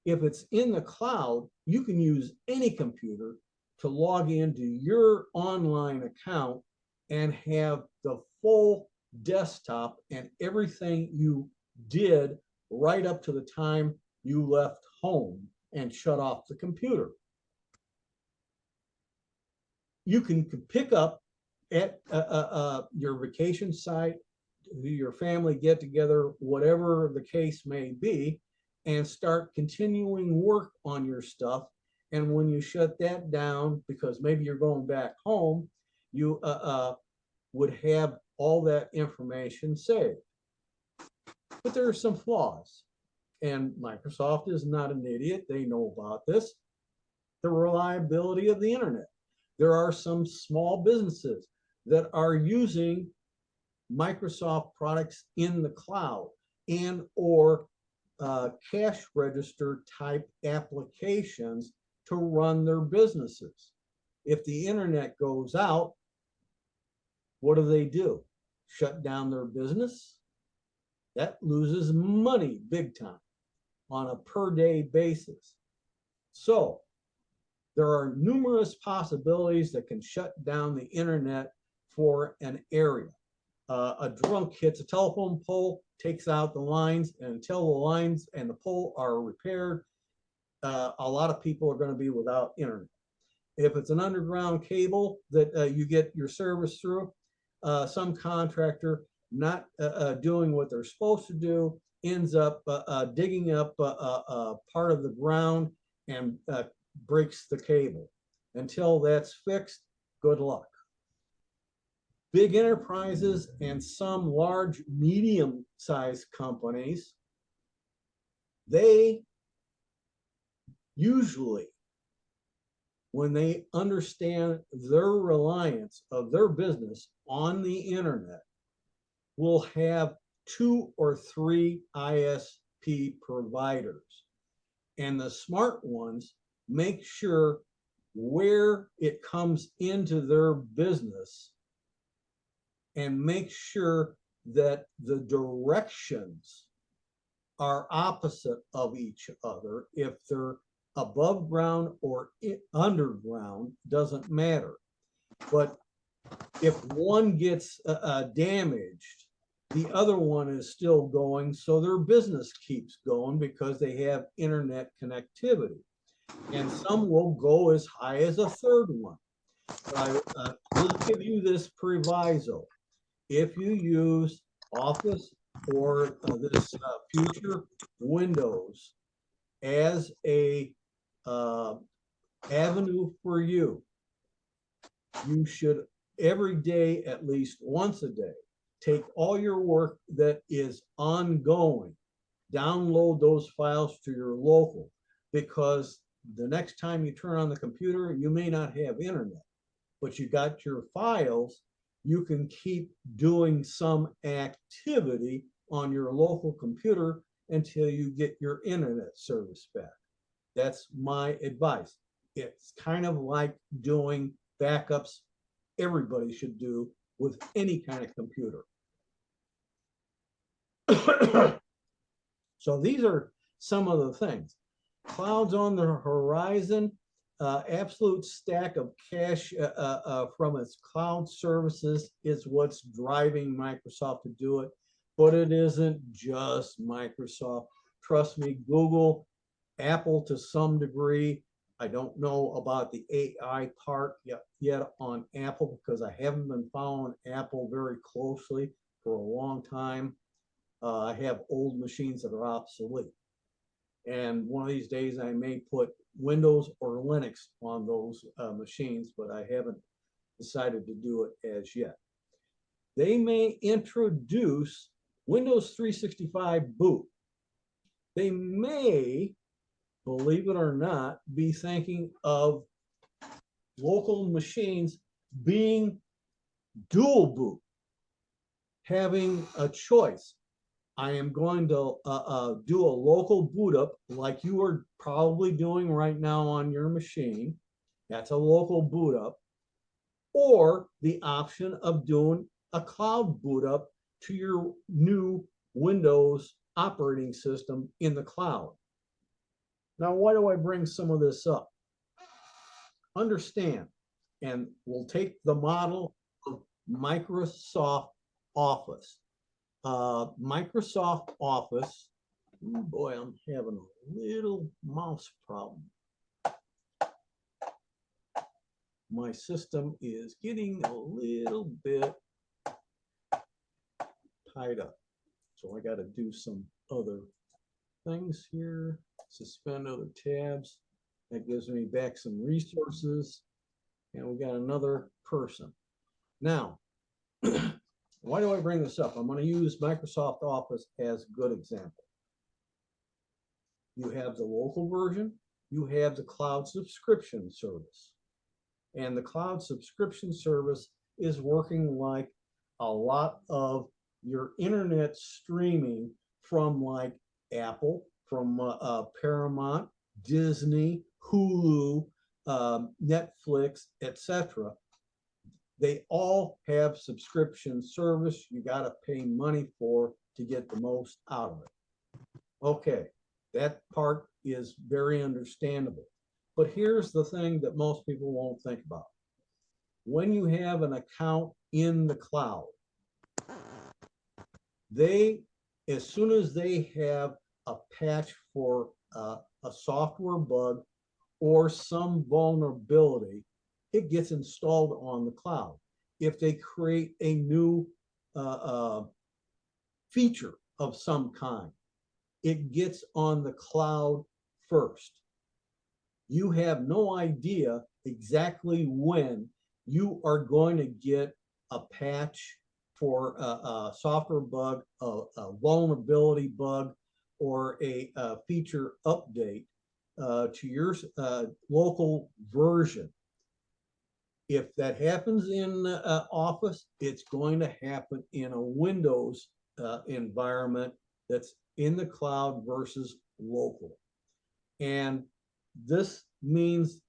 If it's in the cloud, you can use any computer to log into your online account and have the full desktop and everything you did right up to the time you left home and shut off the computer. You can pick up at your vacation site, your family get together, whatever the case may be, and start continuing work on your stuff. And when you shut that down, because maybe you're going back home, you would have all that information saved. But there are some flaws. And Microsoft is not an idiot. They know about this. The reliability of the internet. There are some small businesses that are using Microsoft products in the cloud and or cash register type applications to run their businesses. If the internet goes out, what do? Shut down their business? That loses money big time on a per day basis. So there are numerous possibilities that can shut down the internet for an area. A drunk hits a telephone pole, takes out the lines, and until the lines and the pole are repaired, a lot of people are going to be without internet. If it's an underground cable that you get your service through, some contractor not doing what they're supposed to do ends up digging up part of the ground and breaks the cable. Until that's fixed, good luck. Big enterprises and some large medium-sized companies, they usually, when they understand their reliance of their business on the internet, will have 2 or 3 ISP providers. And the smart ones make sure where it comes into their business and make sure that the directions are opposite of each other. If they're above ground or underground, doesn't matter. But if one gets damaged, the other one is still going, so their business keeps going because they have internet connectivity. And some will go as high as a third one. I will give you this proviso. If you use Office or this future Windows as a avenue for you, you should every day, at least once a day, take all your work that is ongoing, download those files to your local, because the next time you turn on the computer, you may not have internet, but you got your files. You can keep doing some activity on your local computer until you get your internet service back. That's my advice. It's kind of like doing backups. Everybody should do with any kind of computer. So these are some of the things. Clouds on the horizon, absolute stack of cash from its cloud services is what's driving Microsoft to do it. But it isn't just Microsoft. Trust me, Google, Apple to some degree. I don't know about the AI part yet on Apple because I haven't been following Apple very closely for a long time. I have old machines that are obsolete. And one of these days I may put Windows or Linux on those machines, but I haven't decided to do it as yet. They may introduce Windows 365 boot they may, believe it or not, be thinking of local machines being dual boot, having a choice. I am going to do a local boot up like you are probably doing right now on your machine. That's a local boot up. Or the option of doing a cloud boot up to your new Windows operating system in the cloud. Now, why do I bring some of this up? Understand, and we'll take the model of Microsoft Office. Microsoft Office, oh boy, I'm having a little mouse problem. My system is getting a little bit tied up. So I got to do some other things here, suspend other tabs. That gives me back some resources. And we got another person. Now, why do I bring this up? I'm going to use Microsoft Office as a good example. You have the local version, you have the cloud subscription service. And the cloud subscription service is working like a lot of your internet streaming from like Apple, from Paramount, Disney, Hulu, Netflix, etc. They all have subscription service you got to pay money for to get the most out of it. Okay, that part is very understandable. But here's the thing that most people won't think about. When you have an account in the cloud, they, as soon as they have a patch for a software bug or some vulnerability, it gets installed on the cloud. If they create a new feature of some kind, it gets on the cloud first. You have no idea exactly when you are going to get a patch for a software bug, a vulnerability bug, or a feature update to your local version. If that happens in Office, it's going to happen in a Windows environment that's in the cloud versus local. And this means,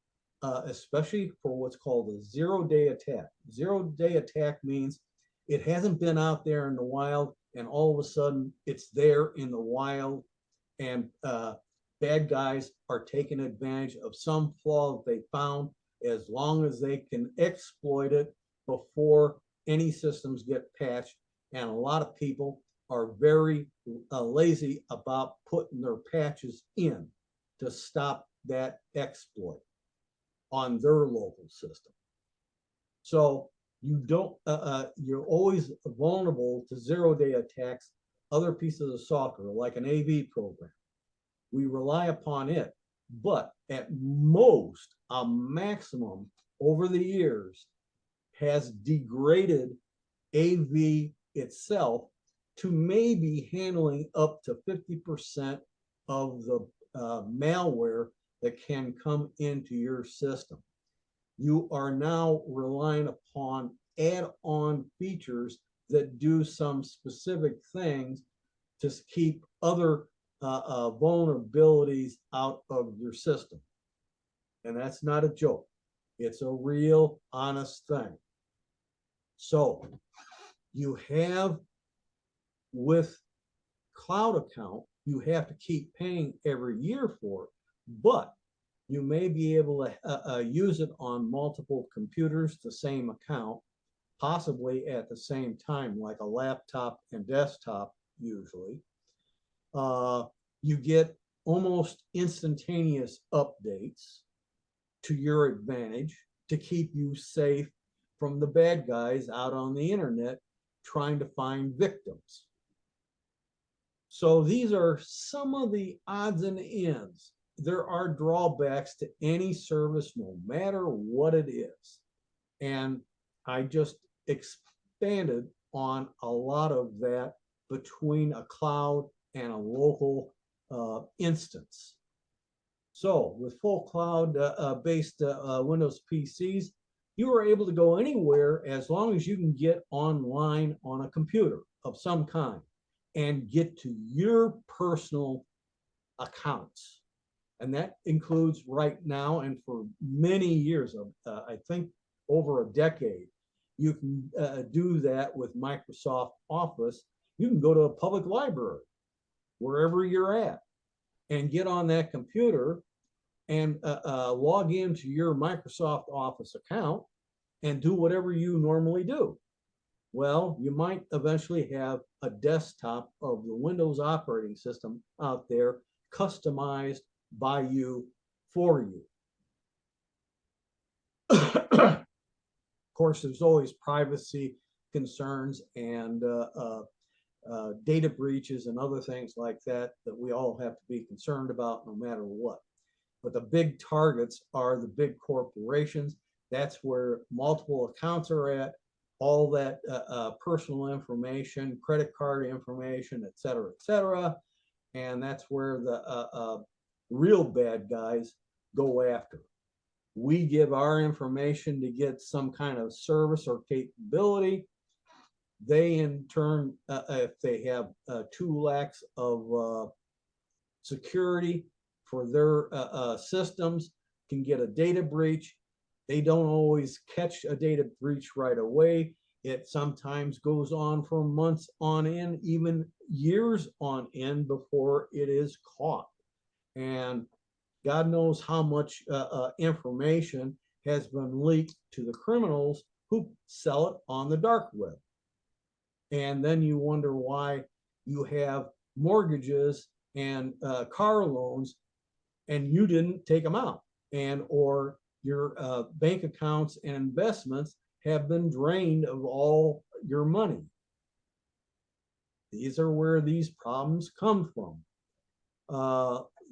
especially for what's called a zero-day attack. Zero-day attack means it hasn't been out there in the wild, and all of a sudden it's there in the wild, and bad guys are taking advantage of some flaw that they found, as long as they can exploit it before any systems get patched. And a lot of people are very lazy about putting their patches in to stop that exploit on their local system. So you don't, you're always vulnerable to zero-day attacks, other pieces of software like an AV program. We rely upon it, but at most, a maximum over the years has degraded AV itself to maybe handling up to 50% of the malware that can come into your system. You are now relying upon add-on features that do some specific things to keep other vulnerabilities out of your system. And that's not a joke. It's a real, honest thing. So you have, with cloud account, you have to keep paying every year for it, but you may be able to use it on multiple computers, the same account, possibly at the same time, like a laptop and desktop usually. You get almost instantaneous updates to your advantage to keep you safe from the bad guys out on the internet trying to find victims. So these are some of the odds and ends. There are drawbacks to any service, no matter what it is. And I just expanded on a lot of that between a cloud and a local instance. So with full cloud based Windows PCs, you are able to go anywhere as long as you can get online on a computer of some kind and get to your personal accounts. And that includes right now and for many years, I think over a decade, you can do that with Microsoft Office. You can go to a public library, wherever you're at, and get on that computer and log into your Microsoft Office account and do whatever you normally do. Well, you might eventually have a desktop of the Windows operating system out there customized by you for you. Of course, there's always privacy concerns and data breaches and other things like that that we all have to be concerned about no matter what. But the big targets are the big corporations. That's where multiple accounts are at, all that personal information, credit card information, et cetera, and that's where the real bad guys go after. We give our information to get some kind of service or capability. They in turn, if they have 2 lacks of security for their systems, can get a data breach. They don't always catch a data breach right away. It sometimes goes on for months on end, even years on end before it is caught. And God knows how much information has been leaked to the criminals who sell it on the dark web. And then you wonder why you have mortgages and car loans and you didn't take them out, and or your bank accounts and investments have been drained of all your money. These are where these problems come from.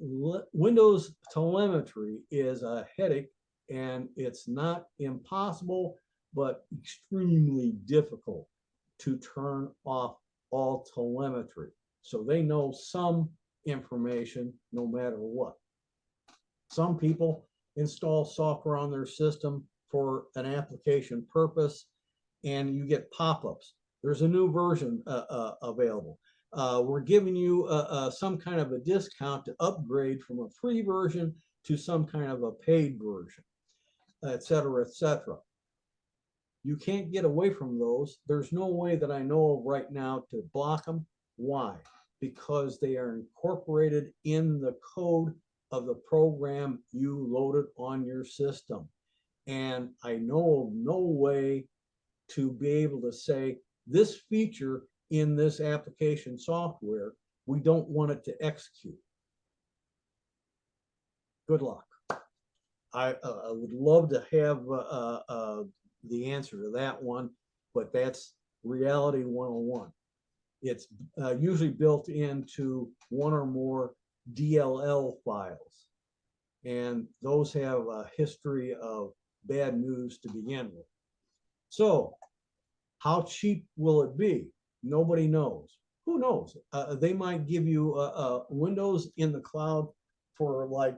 Windows telemetry is a headache, and it's not impossible, but extremely difficult to turn off all telemetry. So they know some information no matter what. Some people install software on their system for an application purpose, and you get pop-ups. There's a new version available. We're giving you some kind of a discount to upgrade from a free version to some kind of a paid version, et cetera, et cetera. You can't get away from those. There's no way that I know of right now to block them. Why? Because they are incorporated in the code of the program you loaded on your system. And I know of no way to be able to say this feature in this application software, we don't want it to execute. Good luck. I would love to have the answer to that one, but that's reality 101. It's usually built into one or more DLL files, and those have a history of bad news to begin with. So how cheap will it be? Nobody knows. Who knows? They might give you Windows in the cloud for like,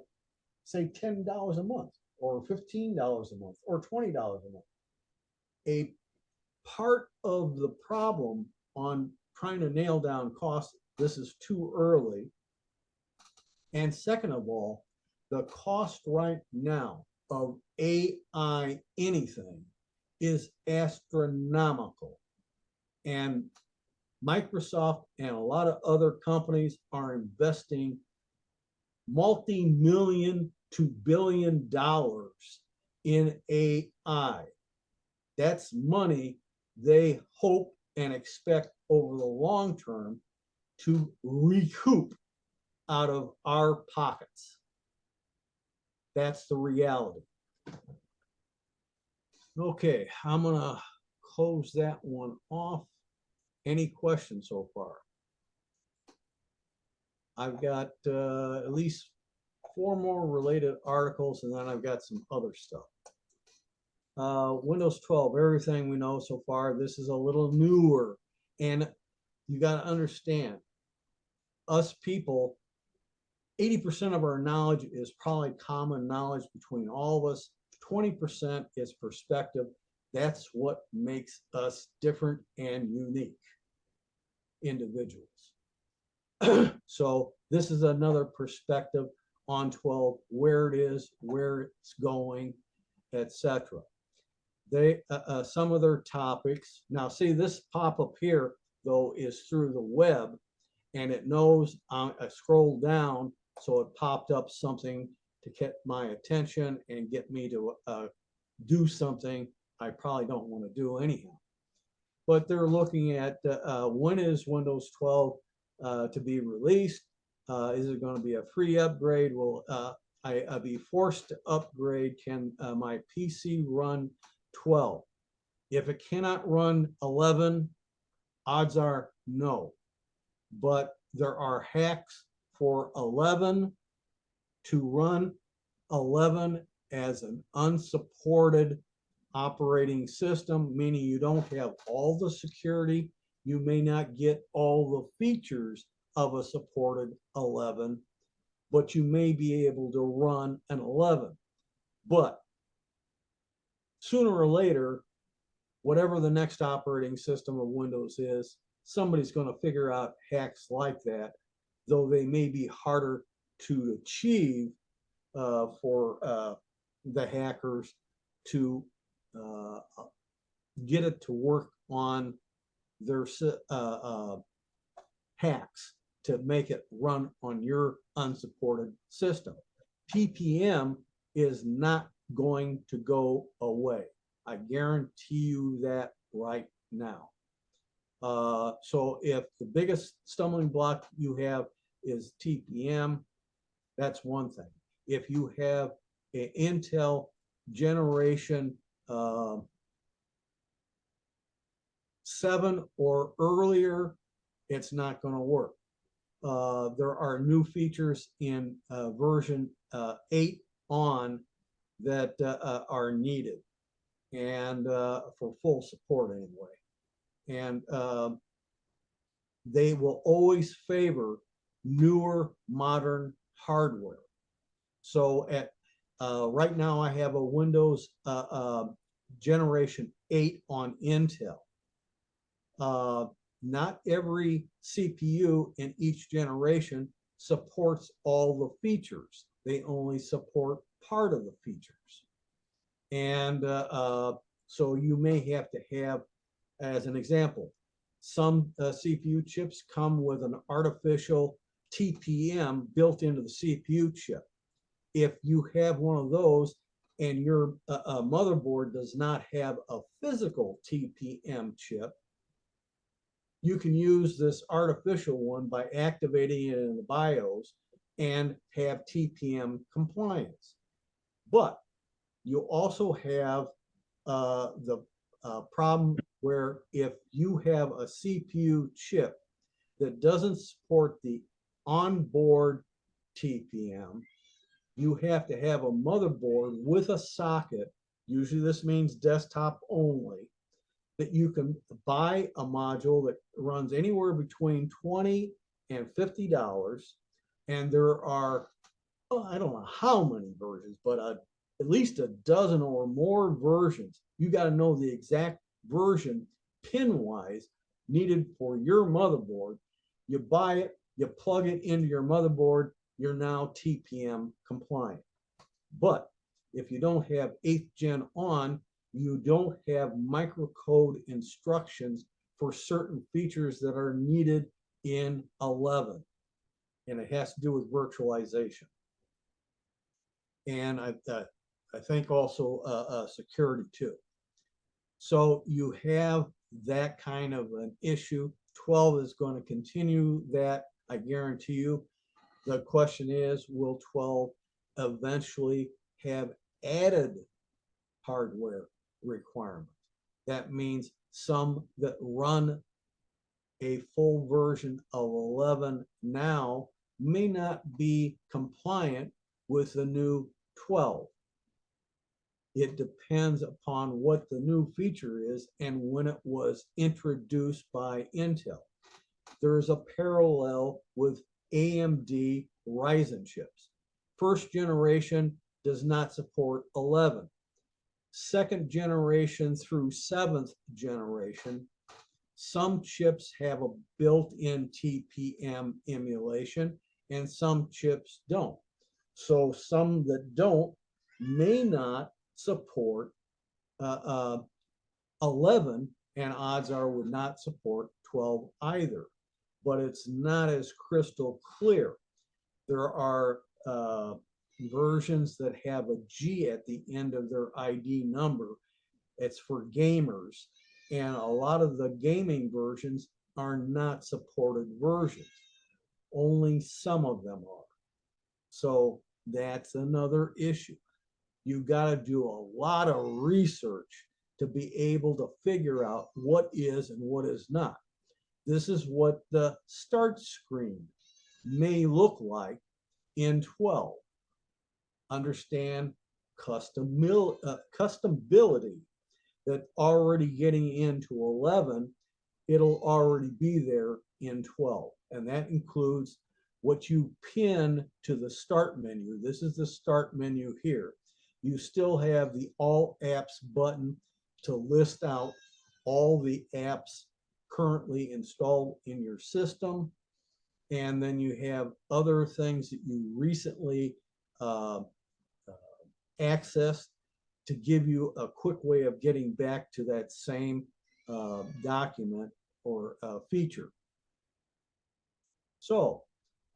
say, $10 a month or $15 a month or $20 a month. A part of the problem on trying to nail down costs, this is too early. And second of all, the cost right now of AI anything is astronomical. And Microsoft and a lot of other companies are investing multi-million to billion dollars in AI. That's money they hope and expect over the long term to recoup out of our pockets. That's the reality. Okay, I'm gonna close that one off. Any questions so far? I've got at least 4 more related articles, and then I've got some other stuff. Windows 12, everything we know so far. This is a little newer, and you got to understand, us people 80% of our knowledge is probably common knowledge between all of us. 20% is perspective. That's what makes us different and unique individuals. So this is another perspective on 12, where it is, where it's going, etc. They some of their topics. Now, see, this pop-up here though is through the web, and it knows I scrolled down, so it popped up something to get my attention and get me to do something I probably don't want to do anyhow. But they're looking at when is Windows 12 to be released? Is it going to be a free upgrade? Will I be forced to upgrade? Can my PC run 12? If it cannot run 11, odds are no. But there are hacks for 11 to run 11 as an unsupported operating system, meaning you don't have all the security. You may not get all the features of a supported 11, but you may be able to run an 11. But sooner or later, whatever the next operating system of Windows is, somebody's going to figure out hacks like that, though they may be harder to achieve for the hackers to get it to work on their hacks to make it run on your unsupported system. TPM is not going to go away. I guarantee you that right now. So if the biggest stumbling block you have is TPM, that's one thing. If you have an Intel generation 7 or earlier, it's not going to work. There are new features in version 8 on that are needed, and for full support anyway. And they will always favor newer modern hardware. So at right now I have a Windows generation 8 on Intel. Not every CPU in each generation supports all the features. They only support part of the features. And so you may have to have, as an example, some CPU chips come with an artificial TPM built into the CPU chip. If you have one of those and your motherboard does not have a physical TPM chip, you can use this artificial one by activating it in the BIOS and have TPM compliance. But you also have the problem where if you have a CPU chip that doesn't support the onboard TPM, you have to have a motherboard with a socket. Usually this means desktop only, that you can buy a module that runs anywhere between $20 and $50. And there are, well, I don't know how many versions, but at least a dozen or more versions. You got to know the exact version pin-wise needed for your motherboard. You buy it, you plug it into your motherboard, you're now TPM compliant. But if you don't have 8th gen on, you don't have microcode instructions for certain features that are needed in 11. And it has to do with virtualization. And I think also security too. So you have that kind of an issue. 12 is going to continue that, I guarantee you. The question is, will 12 eventually have added hardware requirements? That means some that run a full version of 11 now may not be compliant with the new 12. It depends upon what the new feature is and when it was introduced by Intel. There is a parallel with AMD Ryzen chips. First generation does not support 11. Second generation through seventh generation, some chips have a built-in TPM emulation and some chips don't. So some that don't may not support 11, and odds are would not support 12 either. But it's not as crystal clear. There are versions that have a G at the end of their ID number. It's for gamers, and a lot of the gaming versions are not supported versions. Only some of them are. So that's another issue. You've got to do a lot of research to be able to figure out what is and what is not. This is what the start screen may look like in 12. Understand customability, that already getting into 11, it'll already be there in 12. And that includes what you pin to the start menu. This is the start menu here. You still have the all apps button to list out all the apps currently installed in your system. And then you have other things that you recently accessed to give you a quick way of getting back to that same document or feature. So,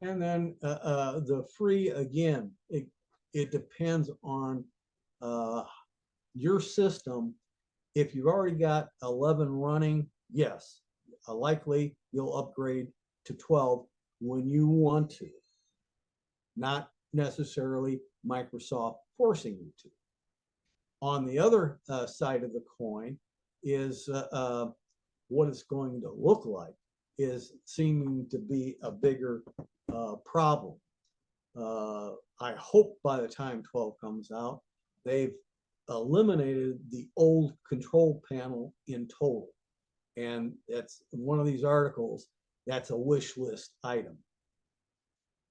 and then the free, again, it depends on your system. If you've already got 11 running, yes, likely you'll upgrade to 12 when you want to, not necessarily Microsoft forcing you to. On the other side of the coin is what it's going to look like is seeming to be a bigger problem. I hope by the time 12 comes out, they've eliminated the old control panel in total. And that's one of these articles, that's a wish list item.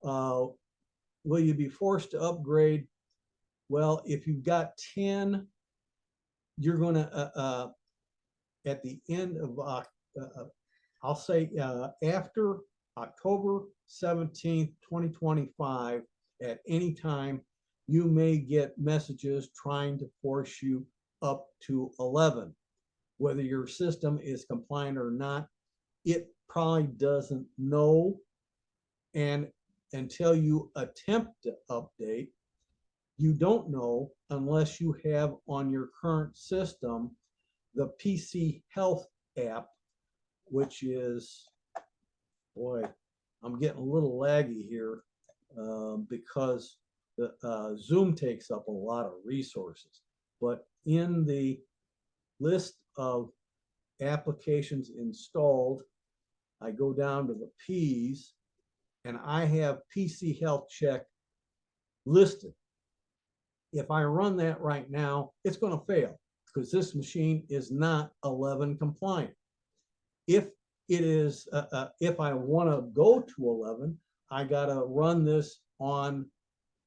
Will you be forced to upgrade? Well, if you've got 10, you're going to, at the end of, I'll say after October 17th, 2025, at any time, you may get messages trying to force you up to 11. Whether your system is compliant or not, it probably doesn't know. And until you attempt to update, you don't know unless you have on your current system the PC Health app, which is, boy, I'm getting a little laggy here because the Zoom takes up a lot of resources. But in the list of applications installed, I go down to the P's, and I have PC Health Check listed. If I run that right now, it's going to fail because this machine is not 11 compliant. If it is, if I want to go to 11, I got to run this on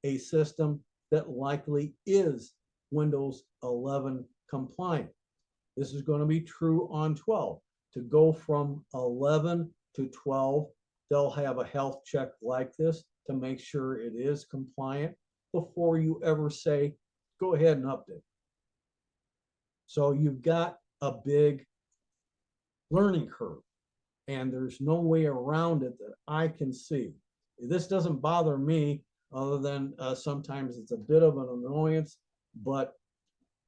a system that likely is Windows 11 compliant. This is going to be true on 12. To go from 11 to 12, they'll have a health check like this to make sure it is compliant before you ever say, go ahead and update. So you've got a big learning curve, and there's no way around it that I can see. This doesn't bother me other than sometimes it's a bit of an annoyance, but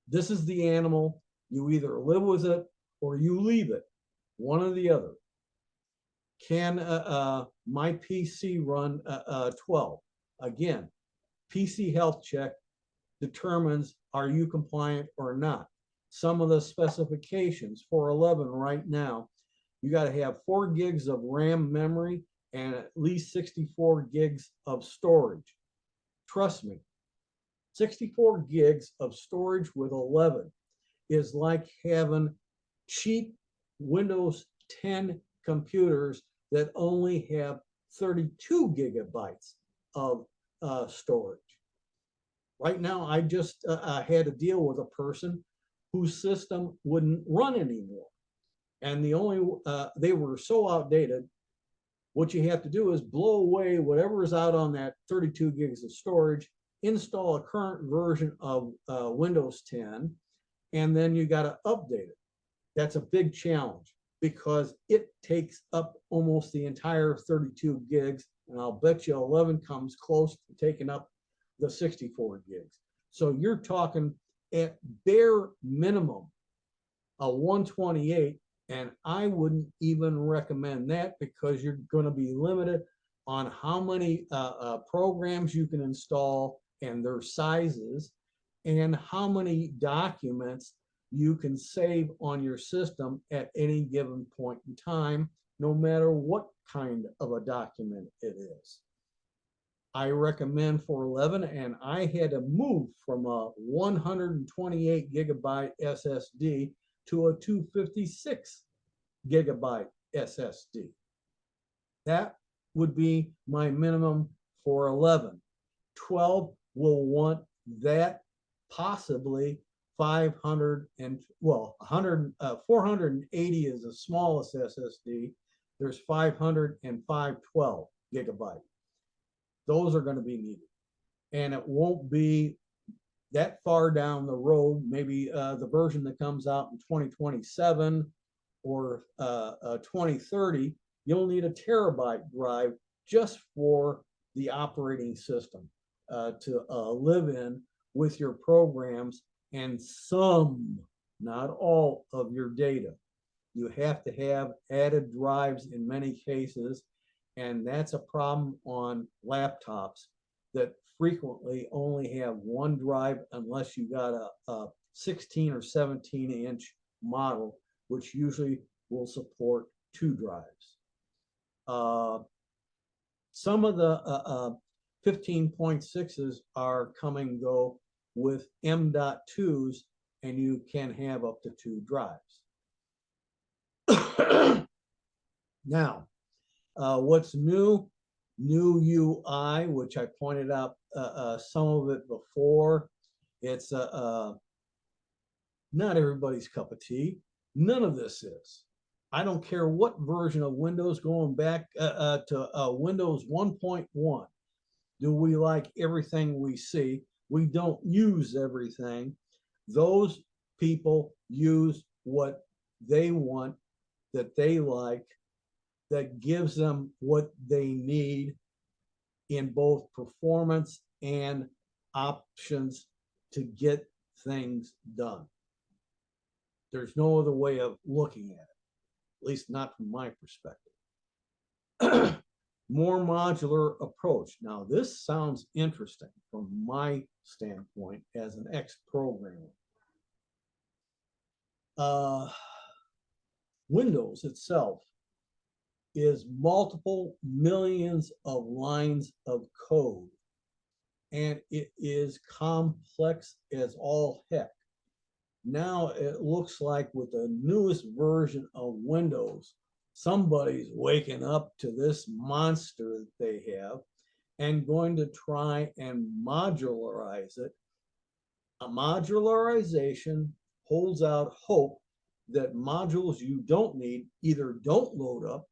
this is the animal. You either live with it or you leave it, one or the other. Can my PC run 12? Again, PC Health Check determines are you compliant or not. Some of the specifications for 11 right now, you got to have 4 gigs of RAM memory and at least 64 gigs of storage. Trust me, 64 gigs of storage with 11 is like having cheap Windows 10 computers that only have 32 gigabytes of storage. Right now, I just had to deal with a person whose system wouldn't run anymore. And they were so outdated. What you have to do is blow away whatever is out on that 32 gigs of storage, install a current version of Windows 10, and then you got to update it. That's a big challenge because it takes up almost the entire 32 gigs, and I'll bet you 11 comes close to taking up the 64 gigs. So you're talking at bare minimum a 128, and I wouldn't even recommend that because you're going to be limited on how many programs you can install and their sizes, and how many documents you can save on your system at any given point in time, no matter what kind of a document it is. I recommend for 11, and I had to move from a 128 gigabyte SSD to a 256 gigabyte SSD. That would be my minimum for 11. 12 will want that, possibly 500 and 480 is the smallest SSD. There's 500 and 512 gigabyte. Those are going to be needed, and it won't be that far down the road. Maybe the version that comes out in 2027 or 2030, you'll need a terabyte drive just for the operating system to live in with your programs and some, not all, of your data. You have to have added drives in many cases, and that's a problem on laptops that frequently only have one drive unless you got a 16 or 17-inch model, which usually will support 2 drives. Some of the 15.6s are coming though with M.2s, and you can have up to 2 drives. Now, what's new? New UI, which I pointed out some of it before. It's not everybody's cup of tea. None of this is. I don't care what version of Windows, going back to Windows 1.1. Do we like everything we see? We don't use everything. Those people use what they want, that they like, that gives them what they need in both performance and options to get things done. There's no other way of looking at it, at least not from my perspective. More modular approach. Now, this sounds interesting from my standpoint as an ex-programmer. Windows itself is multiple millions of lines of code, and it is complex as all heck. Now it looks like with the newest version of Windows, somebody's waking up to this monster that they have and going to try and modularize it. A modularization holds out hope that modules you don't need either don't load up,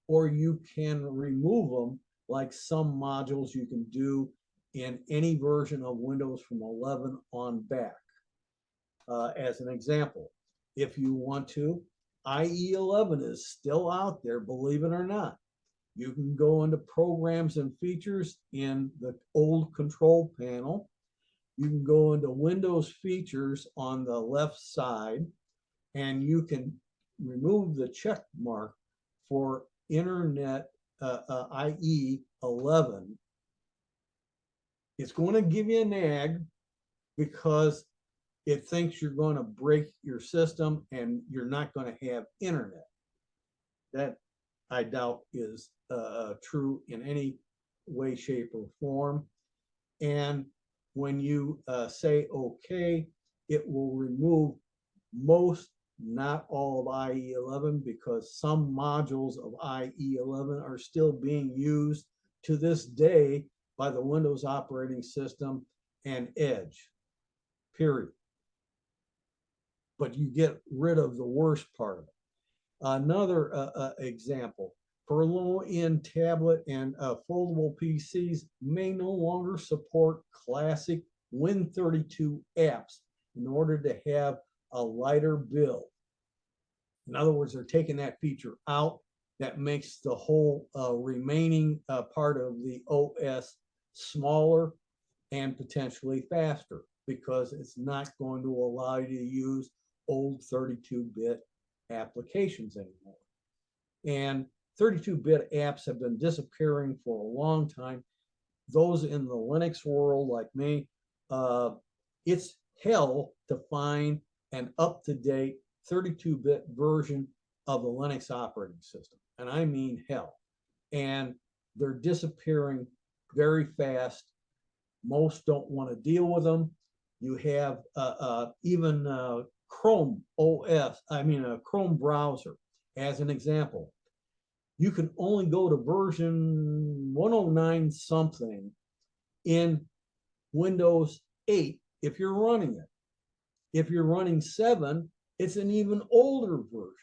or you can remove them, like some modules you can do in any version of Windows from 11 on back. As an example, if you want to, IE 11 is still out there, believe it or not. You can go into programs and features in the old control panel. You can go into Windows features on the left side, and you can remove the check mark for Internet IE 11. It's going to give you a nag because it thinks you're going to break your system and you're not going to have internet. That I doubt is true in any way, shape, or form. And when you say okay, it will remove most not all of IE11, because some modules of IE11 are still being used to this day by the Windows operating system and Edge, period. But you get rid of the worst part of it. Another example, for low-end tablet and foldable PCs may no longer support classic Win32 apps in order to have a lighter build. In other words, they're taking that feature out. That makes the whole remaining part of the OS smaller and potentially faster, because it's not going to allow you to use old 32-bit applications anymore. And 32-bit apps have been disappearing for a long time. Those in the Linux world, like me, it's hell to find an up-to-date 32-bit version of the Linux operating system. And I mean hell. And they're disappearing very fast. Most don't want to deal with them. You have even Chrome OS, Chrome browser, as an example. You can only go to version 109 something in Windows 8 if you're running it. If you're running 7, it's an even older version.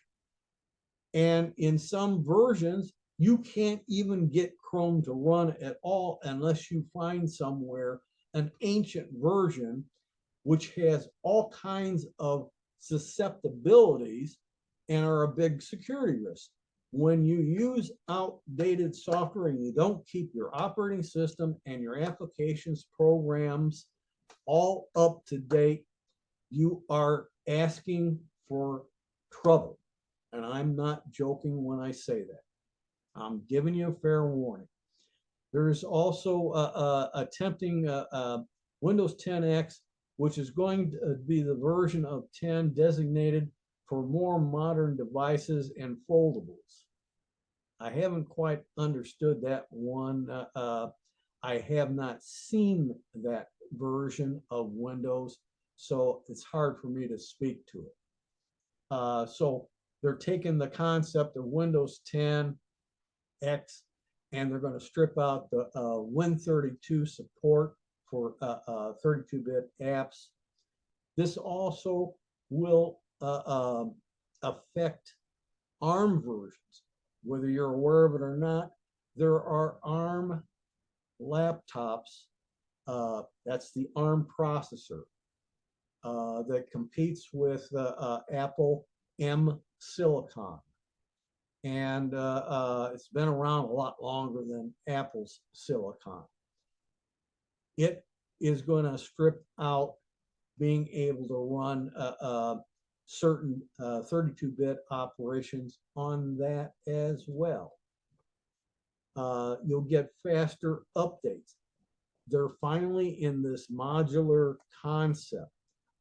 And in some versions, you can't even get Chrome to run at all unless you find somewhere an ancient version which has all kinds of susceptibilities and are a big security risk. When you use outdated software and you don't keep your operating system and your applications programs all up to date, you are asking for trouble. And I'm not joking when I say that. I'm giving you a fair warning. There's also attempting Windows 10X, which is going to be the version of 10 designated for more modern devices and foldables. I haven't quite understood that one. I have not seen that version of Windows, so it's hard for me to speak to it. So they're taking the concept of Windows 10 X and they're going to strip out the Win32 support for 32-bit apps. This also will affect ARM versions. Whether you're aware of it or not, there are ARM laptops, that's the ARM processor, that competes with Apple M Silicon. And it's been around a lot longer than Apple's Silicon. It is going to strip out being able to run certain 32-bit operations on that as well. You'll get faster updates. They're finally in this modular concept,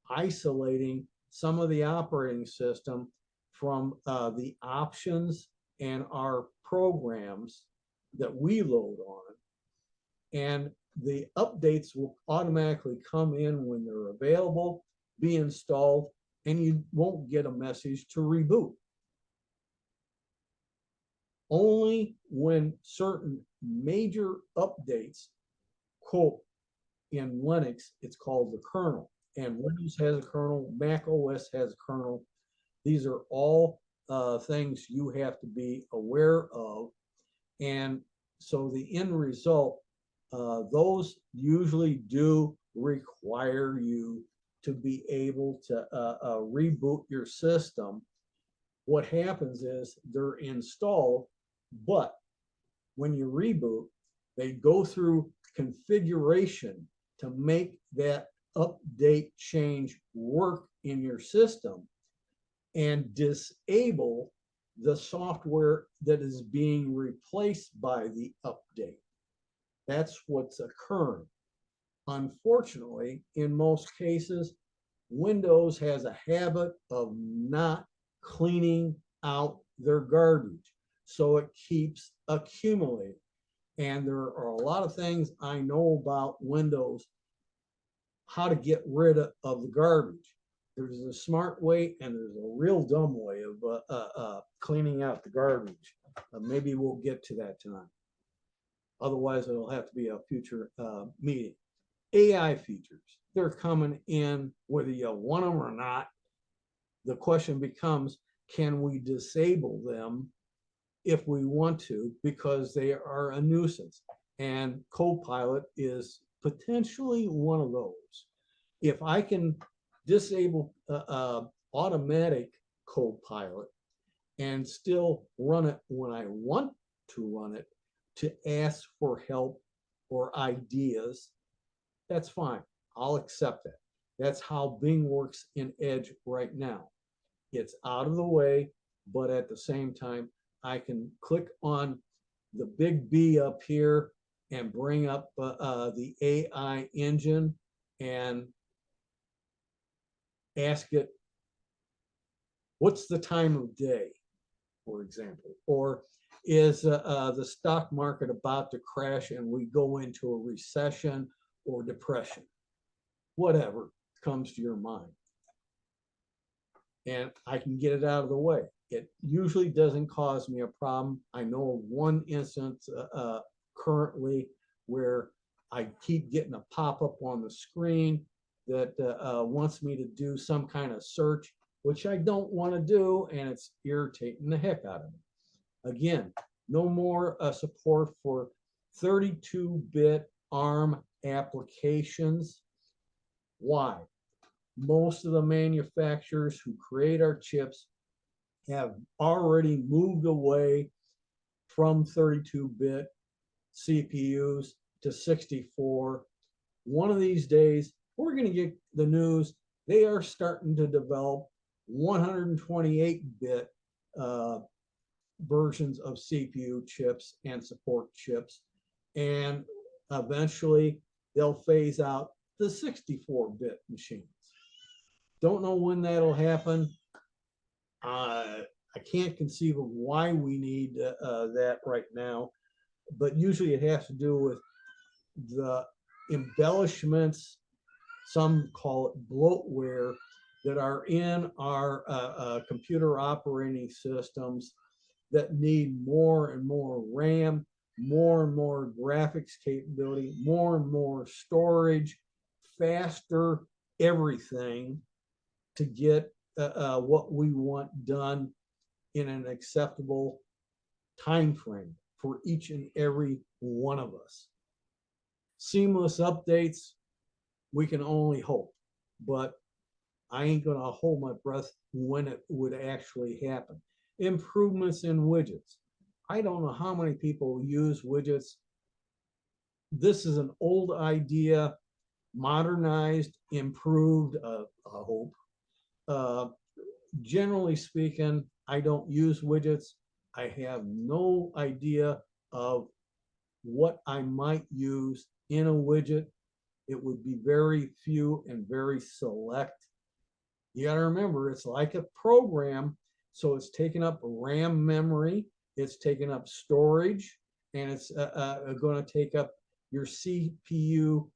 isolating some of the operating system from the options and our programs that we load on. And the updates will automatically come in when they're available, be installed, and you won't get a message to reboot. Only when certain major updates, quote, in Linux, it's called the kernel. And Windows has a kernel, Mac OS has a kernel. These are all things you have to be aware of. And so the end result, those usually do require you to be able to reboot your system. What happens is they're installed, but when you reboot, they go through configuration to make that update change work in your system and disable the software that is being replaced by the update. That's what's occurring. Unfortunately, in most cases, Windows has a habit of not cleaning out their garbage, so it keeps accumulating. And there are a lot of things I know about Windows, how to get rid of the garbage. there's a smart way and there's a real dumb way of cleaning out the garbage. Maybe we'll get to that tonight. Otherwise, it'll have to be a future meeting. AI features, they're coming in whether you want them or not. The question becomes, can we disable them if we want to, because they are a nuisance? And Copilot is potentially one of those. If I can disable automatic Copilot and still run it when I want to run it, to ask for help or ideas, that's fine. I'll accept that. That's how Bing works in Edge right now. It's out of the way, but at the same time, I can click on the big B up here and bring up the AI engine and ask it, what's the time of day, for example, or is the stock market about to crash and we go into a recession or depression? Whatever comes to your mind. And I can get it out of the way. It usually doesn't cause me a problem. I know of one instance currently where I keep getting a pop-up on the screen that wants me to do some kind of search, which I don't want to do, and it's irritating the heck out of me. Again, no more support for 32-bit ARM applications. Why? Most of the manufacturers who create our chips have already moved away from 32-bit CPUs to 64. One of these days, we're going to get the news they are starting to develop 128-bit versions of CPU chips and support chips, and eventually they'll phase out the 64-bit machines. Don't know when that'll happen. I can't conceive of why we need that right now, but usually it has to do with the embellishments, some call it bloatware, that are in our computer operating systems that need more and more RAM, more and more graphics capability, more and more storage, faster everything to get what we want done in an acceptable time frame for each and every one of us. Seamless updates, we can only hope, but I ain't gonna hold my breath when it would actually happen. Improvements in widgets. I don't know how many people use widgets. This is an old idea, modernized, improved, I hope. Generally speaking, I don't use widgets. I have no idea of what I might use in a widget. It would be very few and very select. You got to remember, it's like a program, so it's taking up RAM memory, it's taking up storage, and it's going to take up your CPU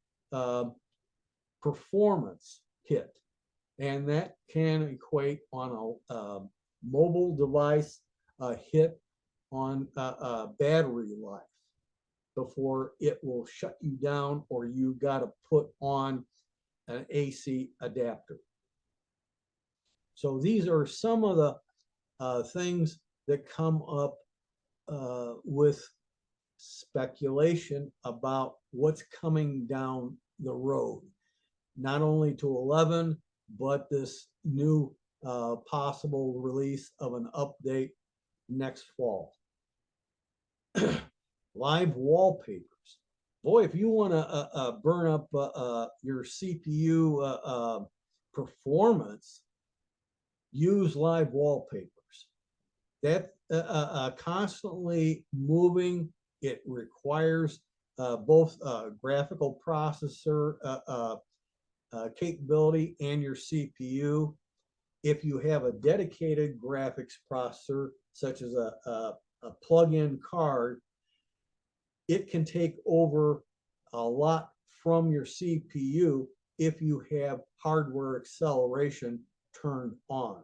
performance hit. And that can equate on a mobile device hit on battery life before it will shut you down, or you got to put on an AC adapter. So these are some of the things that come up with speculation about what's coming down the road, not only to 11, but this new possible release of an update next fall. Live wallpapers. Boy, if you want to burn up your CPU performance, use live wallpapers. That constantly moving, it requires both graphical processor capability and your CPU. If you have a dedicated graphics processor, such as a plug-in card, it can take over a lot from your CPU if you have hardware acceleration turned on.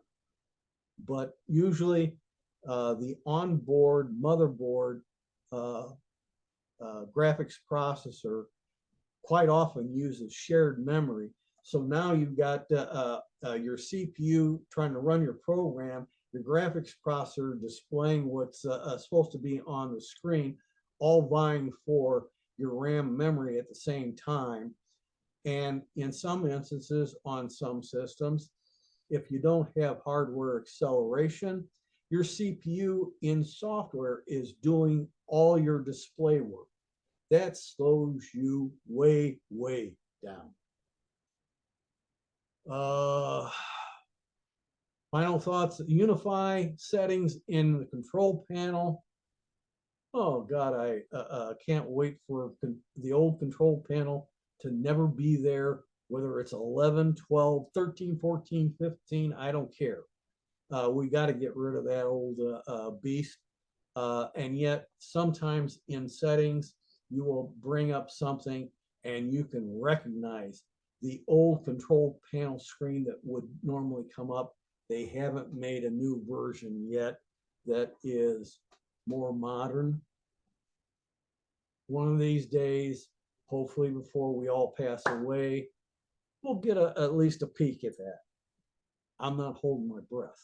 But usually the onboard motherboard uh, graphics processor quite often uses shared memory. So now you've got your CPU trying to run your program, your graphics processor displaying what's supposed to be on the screen, all vying for your RAM memory at the same time. And in some instances, on some systems, if you don't have hardware acceleration, your CPU in software is doing all your display work. That slows you way, way down. Uh, Final thoughts, unify settings in the control panel. Oh God, I can't wait for the old control panel to never be there, whether it's 11, 12, 13, 14, 15, I don't care. We got to get rid of that old beast. And yet sometimes in settings, you will bring up something and you can recognize the old control panel screen that would normally come up. They haven't made a new version yet that is more modern. One of these days, hopefully before we all pass away, we'll get at least a peek at that. I'm not holding my breath.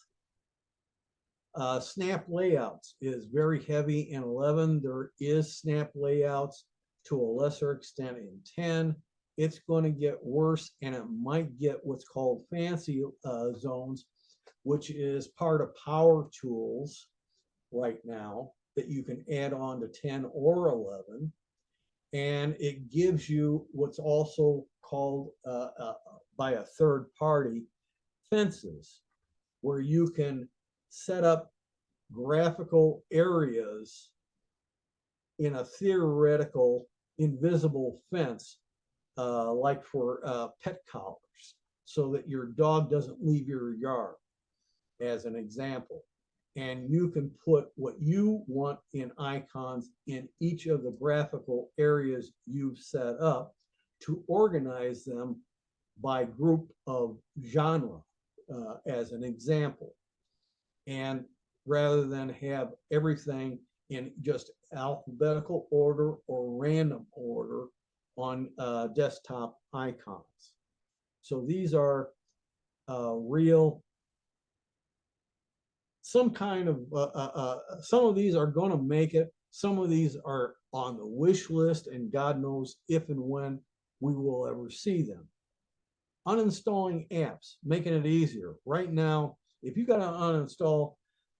Snap layouts is very heavy in 11. There is snap layouts to a lesser extent in 10. It's going to get worse, and it might get what's called fancy zones, which is part of power tools right now that you can add on to 10 or 11. And it gives you what's also called by a third party fences, where you can set up graphical areas in a theoretical invisible fence, like for pet collars, so that your dog doesn't leave your yard, as an example. And you can put what you want in icons in each of the graphical areas you've set up to organize them by group of genre, as an example. And rather than have everything in just alphabetical order or random order on desktop icons. So these are real, some kind of, some of these are going to make it. Some of these are on the wish list, and God knows if and when we will ever see them. Uninstalling apps, making it easier. Right now, if you got to uninstall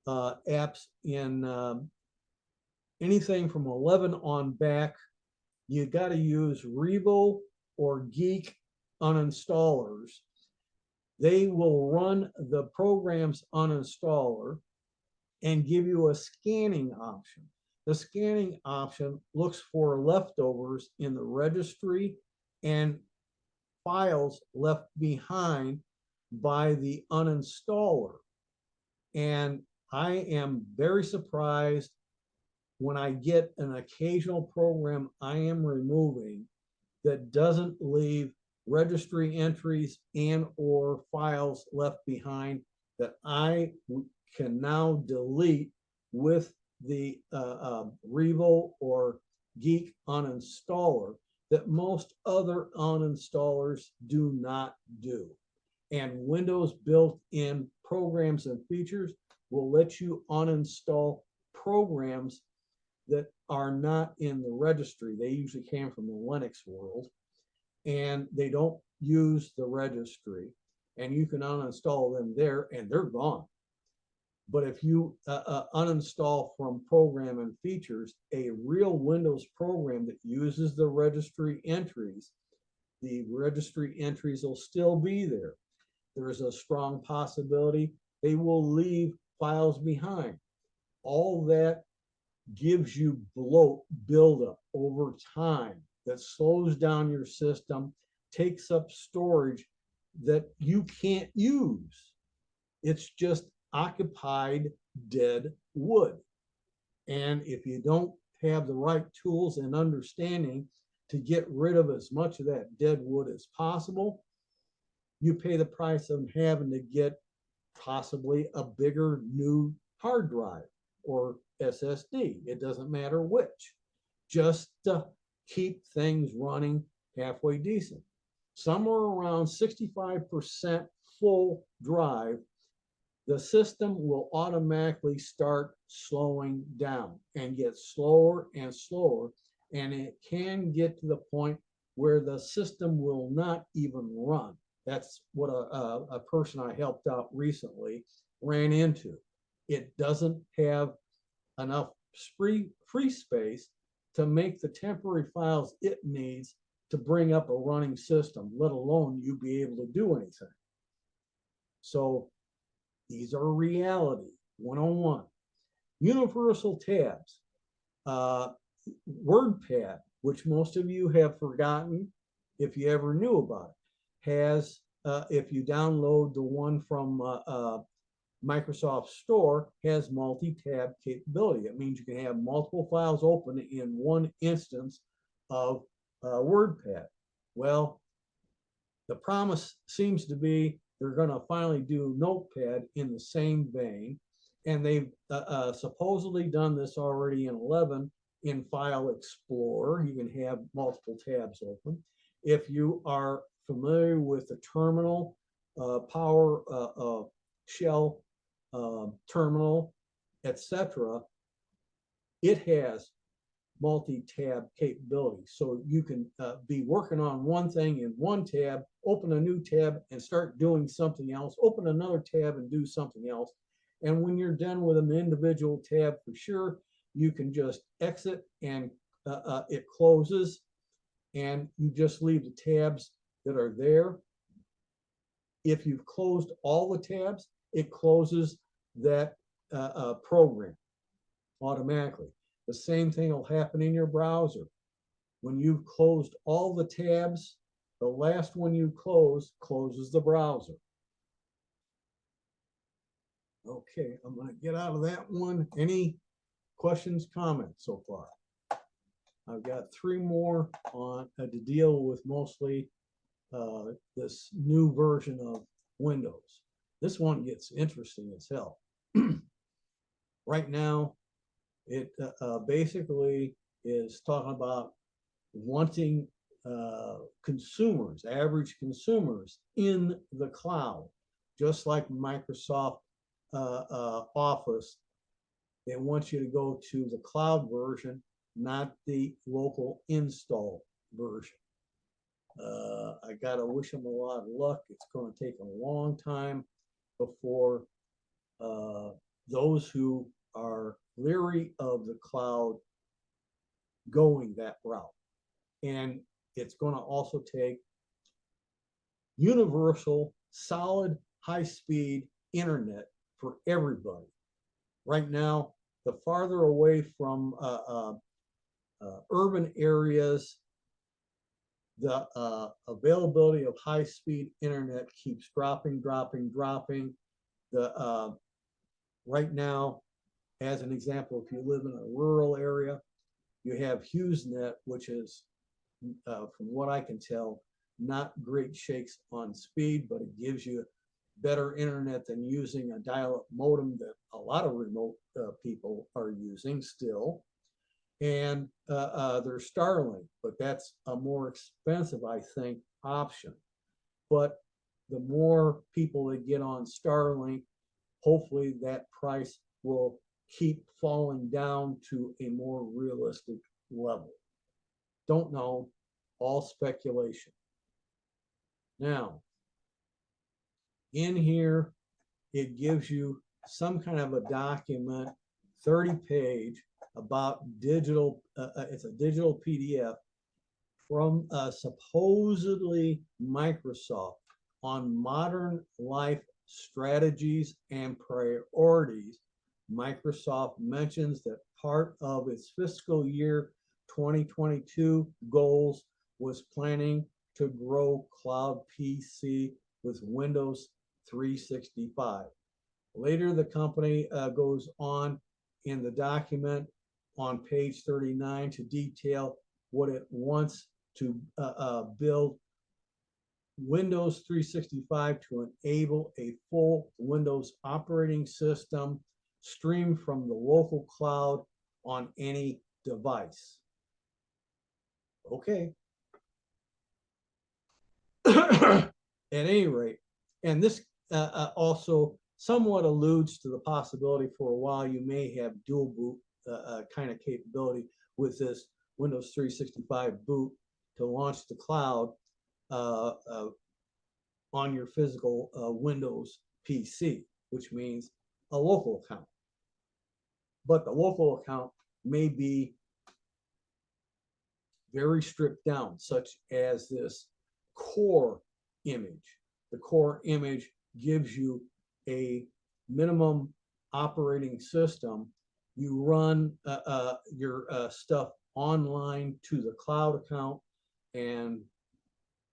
apps in anything from 11 on back, you got to use Revo or Geek uninstallers. They will run the program's uninstaller and give you a scanning option. The scanning option looks for leftovers in the registry and files left behind by the uninstaller. And I am very surprised when I get an occasional program I am removing that doesn't leave registry entries and or files left behind that I can now delete with the Revo or Geek uninstaller that most other uninstallers do not do. And Windows built-in programs and features will let you uninstall programs that are not in the registry. They usually came from the Linux world, and they don't use the registry, and you can uninstall them there and they're gone. But if you uninstall from program and features a real Windows program that uses the registry entries, the registry entries will still be there. There's a strong possibility they will leave files behind. All that gives you bloat buildup over time that slows down your system, takes up storage that you can't use. It's just occupied dead wood. And if you don't have the right tools and understanding to get rid of as much of that dead wood as possible, you pay the price of having to get possibly a bigger new hard drive or SSD. It doesn't matter which, just to keep things running halfway decent. Somewhere around 65% full drive, the system will automatically start slowing down and get slower and slower. And it can get to the point where the system will not even run. That's what a person I helped out recently ran into. It doesn't have enough free space to make the temporary files it needs to bring up a running system, let alone you be able to do anything. So these are reality 101. Universal tabs. WordPad, which most of you have forgotten if you ever knew about it, has, if you download the one from Microsoft Store, has multi-tab capability. It means you can have multiple files open in one instance of WordPad. Well, the promise seems to be they're going to finally do Notepad in the same vein, and they've supposedly done this already in 11 in File Explorer. You can have multiple tabs open. If you are familiar with the terminal, PowerShell terminal, etc., it has multi-tab capability. So you can be working on one thing in one tab, open a new tab and start doing something else, open another tab and do something else. And when you're done with an individual tab, for sure, you can just exit and it closes, and you just leave the tabs that are there. If you've closed all the tabs, it closes that program automatically. The same thing will happen in your browser. When you've closed all the tabs, the last one you close closes the browser. Okay, I'm going to get out of that one. Any questions, comments so far? I've got 3 more on to deal with, mostly this new version of Windows. This one gets interesting as hell. Right now, it basically is talking about wanting consumers, average consumers, in the cloud, just like Microsoft Office. They want you to go to the cloud version, not the local install version. I gotta wish them a lot of luck. It's going to take a long time before those who are leery of the cloud going that route. And it's going to also take universal, solid, high-speed internet for everybody. Right now, the farther away from urban areas, the availability of high-speed internet keeps dropping. Right now, as an example, if you live in a rural area, you have HughesNet, which is, from what I can tell, not great shakes on speed, but it gives you better internet than using a dial-up modem that a lot of remote people are using still. And there's Starlink, but that's a more expensive, I think, option. But the more people that get on Starlink, hopefully that price will keep falling down to a more realistic level. Don't know, all speculation. Now, in here, it gives you some kind of a document, 30-page, about digital, it's a digital PDF from supposedly Microsoft on modern life strategies and priorities. Microsoft mentions that part of its fiscal year 2022 goals was planning to grow cloud PC with Windows 365. Later, the company goes on in the document on page 39 to detail what it wants to build Windows 365 to enable a full Windows operating system streamed from the local cloud on any device. Okay. At any rate, and this also somewhat alludes to the possibility for a while you may have dual boot kind of capability with this Windows 365 boot to launch the cloud uh, uh, on your physical Windows PC, which means a local account. But the local account may be very stripped down, such as this core image. The core image gives you a minimum operating system. You run your stuff online to the cloud account, and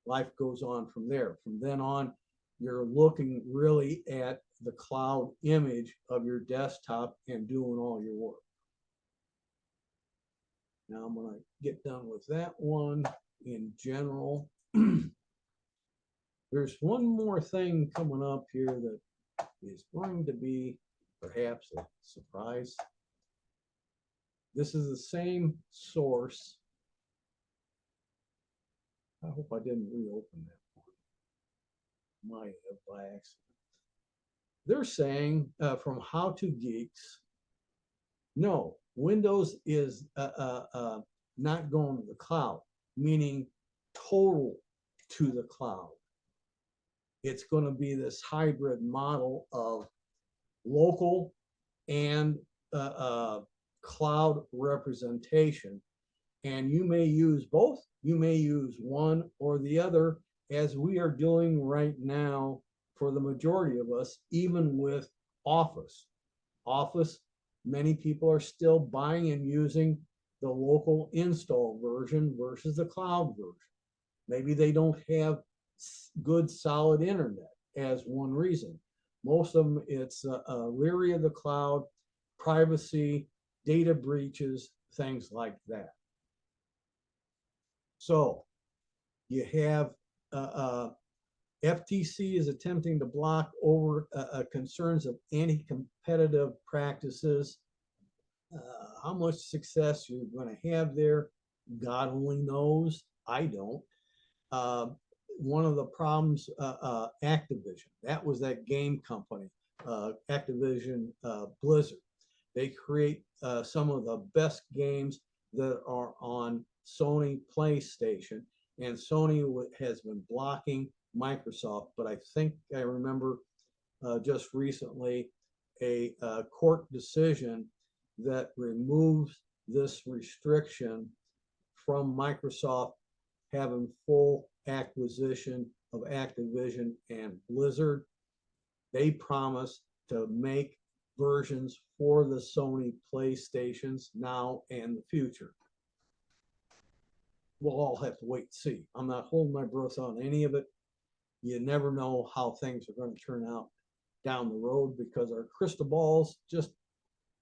life goes on from there. From then on, you're looking really at the cloud image of your desktop and doing all your work. Now I'm going to get done with that one in general. There's one more thing coming up here that is going to be perhaps a surprise. This is the same source. I hope I didn't reopen that one. Might have by accident. They're saying from How to Geeks, no, Windows is not going to the cloud, meaning total to the cloud. It's going to be this hybrid model of local and cloud representation. And you may use both. You may use one or the other, as we are doing right now for the majority of us, even with Office. Office, many people are still buying and using the local install version versus the cloud version. Maybe they don't have good solid internet as one reason. Most of them, it's leery of the cloud, privacy, data breaches, things like that. So you have FTC is attempting to block over concerns of anti-competitive practices. How much success you're going to have there, God only knows. I don't. One of the problems, Activision, that was that game company, Activision Blizzard. They create some of the best games that are on Sony PlayStation, and Sony has been blocking Microsoft, but I think I remember just recently a court decision that removes this restriction from Microsoft having full acquisition of Activision and Blizzard. They promise to make versions for the Sony PlayStations now and the future. We'll all have to wait and see. I'm not holding my breath on any of it. You never know how things are going to turn out down the road because our crystal balls just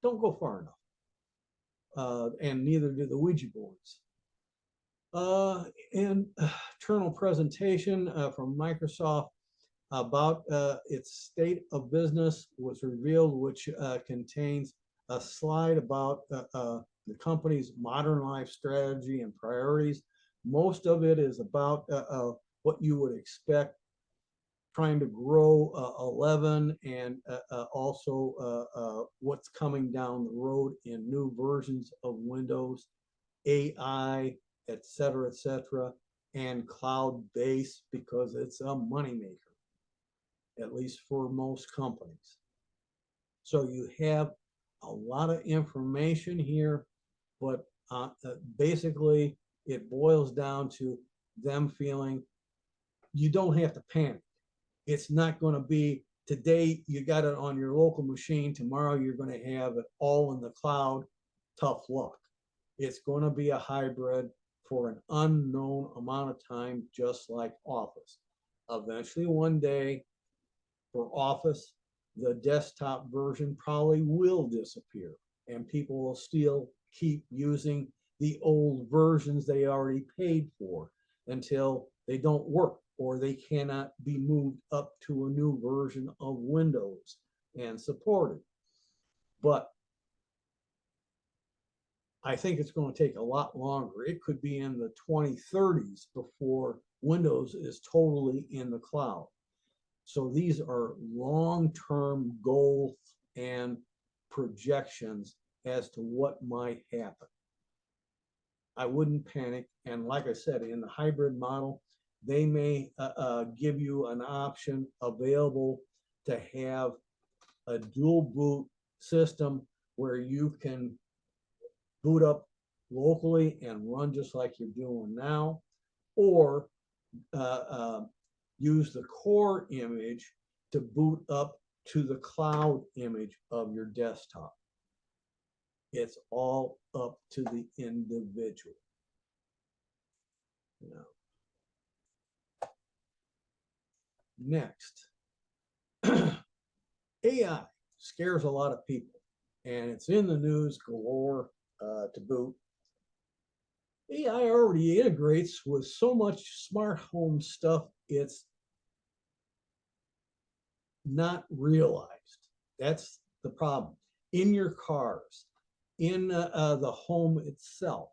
don't go far enough. And neither do the Ouija boards. And internal presentation from Microsoft about its state of business was revealed, which contains a slide about the company's modern life strategy and priorities. Most of it is about what you would expect, trying to grow 11 and also what's coming down the road in new versions of Windows, AI, et cetera, and cloud-based, because it's a moneymaker, at least for most companies. So you have a lot of information here, but basically it boils down to them feeling you don't have to panic. It's not going to be today you got it on your local machine, tomorrow you're going to have it all in the cloud. Tough luck. It's going to be a hybrid for an unknown amount of time, just like Office. Eventually, one day, for Office, the desktop version probably will disappear, and people will still keep using the old versions they already paid for until they don't work or they cannot be moved up to a new version of Windows and supported. But I think it's going to take a lot longer. It could be in the 2030s before Windows is totally in the cloud. So these are long-term goals and projections as to what might happen. I wouldn't panic. And like I said, in the hybrid model, they may give you an option available to have a dual boot system where you can boot up locally and run just like you're doing now, or use the core image to boot up to the cloud image of your desktop. It's all up to the individual. Next, AI scares a lot of people, and it's in the news galore to boot. AI already integrates with so much smart home stuff, it's not realized. That's the problem. In your cars, in the home itself,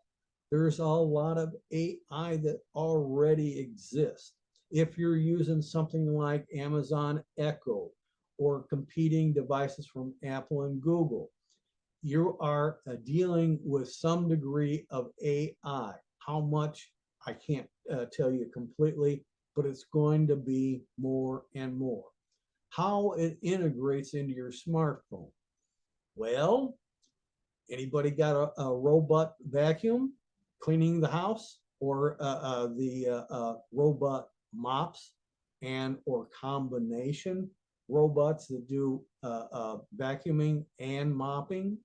there's a lot of AI that already exists. If you're using something like Amazon Echo or competing devices from Apple and Google, you are dealing with some degree of AI. How much, I can't tell you completely, but it's going to be more and more. How it integrates into your smartphone. Well, anybody got a robot vacuum cleaning the house, or the robot mops and or combination robots that do vacuuming and mopping?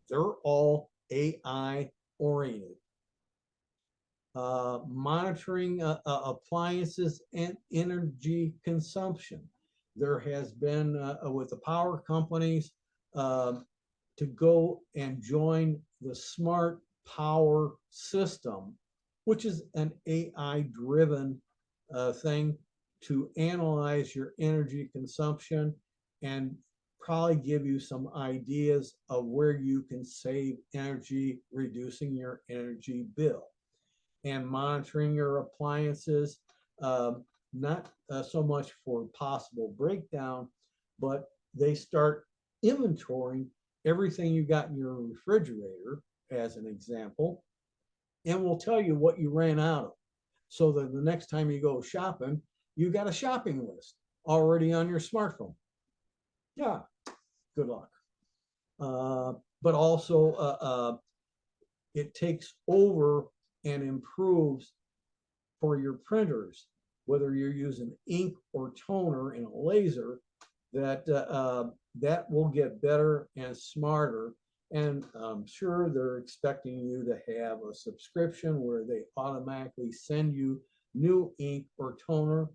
They're all AI oriented. Monitoring appliances and energy consumption. There has been with the power companies to go and join the smart power system, which is an AI driven thing to analyze your energy consumption and probably give you some ideas of where you can save energy, reducing your energy bill. And monitoring your appliances, not so much for possible breakdown, but they start inventorying everything you got in your refrigerator, as an example, and will tell you what you ran out of, so that the next time you go shopping, you got a shopping list already on your smartphone. Yeah, good luck. But also, it takes over and improves for your printers, whether you're using ink or toner in a laser, that that will get better and smarter. And I'm sure they're expecting you to have a subscription where they automatically send you new ink or toner,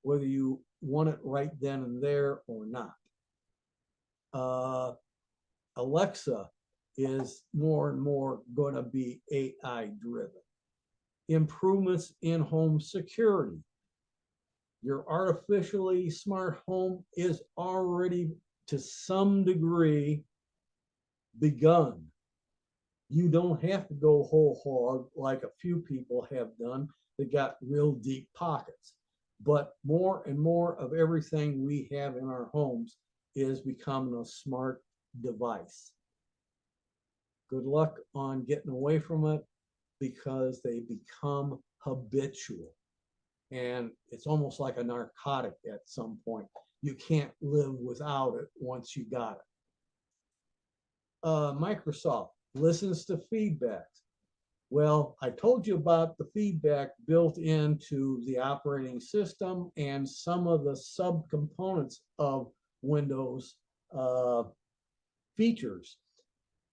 whether you want it right then and there or not. Alexa is more and more going to be AI driven. Improvements in home security. Your artificially smart home is already to some degree begun. You don't have to go whole hog like a few people have done that got real deep pockets. But more and more of everything we have in our homes is becoming a smart device. Good luck on getting away from it, because they become habitual. And it's almost like a narcotic at some point. You can't live without it once you got it. Microsoft listens to feedback. Well, I told you about the feedback built into the operating system, and some of the subcomponents of Windows features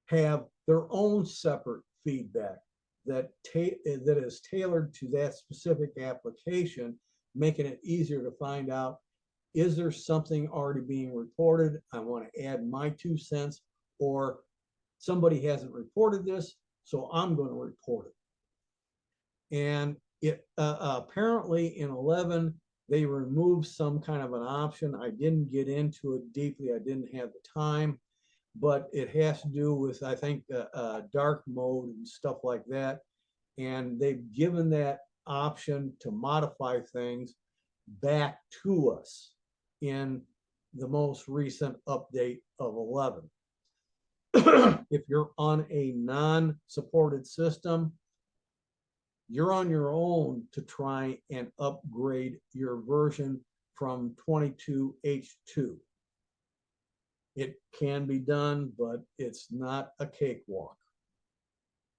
have their own separate feedback that is tailored to that specific application, making it easier to find out, is there something already being reported? I want to add my 2 cents, or somebody hasn't reported this, so I'm going to report it. And It apparently in 11, they removed some kind of an option. I didn't get into it deeply. I didn't have the time, but it has to do with, I think, dark mode and stuff like that. And they've given that option to modify things back to us in the most recent update of 11. If you're on a non-supported system, you're on your own to try and upgrade your version from 22H2. It can be done, but it's not a cakewalk.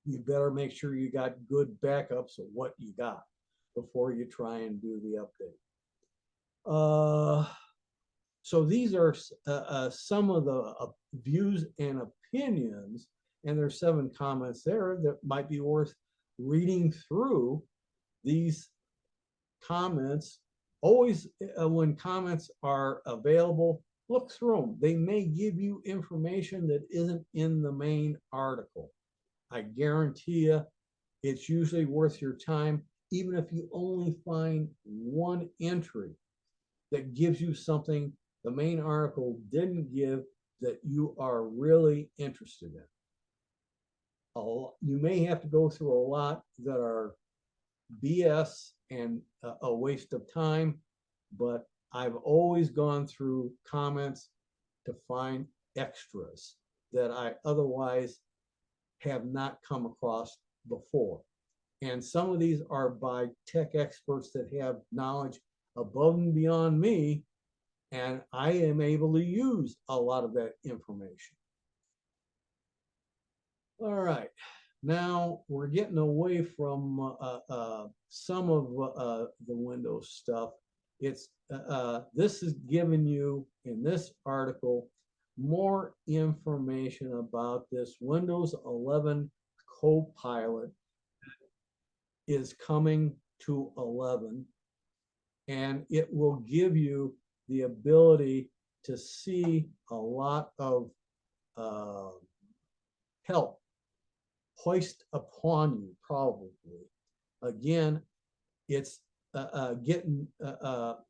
You better make sure you got good backups of what you got before you try and do the update. So these are some of the views and opinions, and there's 7 comments there that might be worth reading through. These comments, always when comments are available, look through them. They may give you information that isn't in the main article. I guarantee you it's usually worth your time, even if you only find one entry that gives you something the main article didn't give that you are really interested in. You may have to go through a lot that are BS and a waste of time, but I've always gone through comments to find extras that I otherwise have not come across before. And some of these are by tech experts that have knowledge above and beyond me, and I am able to use a lot of that information. All right, now we're getting away from some of the Windows stuff. It's this is giving you in this article more information about this Windows 11 Copilot is coming to 11, and it will give you the ability to see a lot of help hoist upon you, probably. Again, it's getting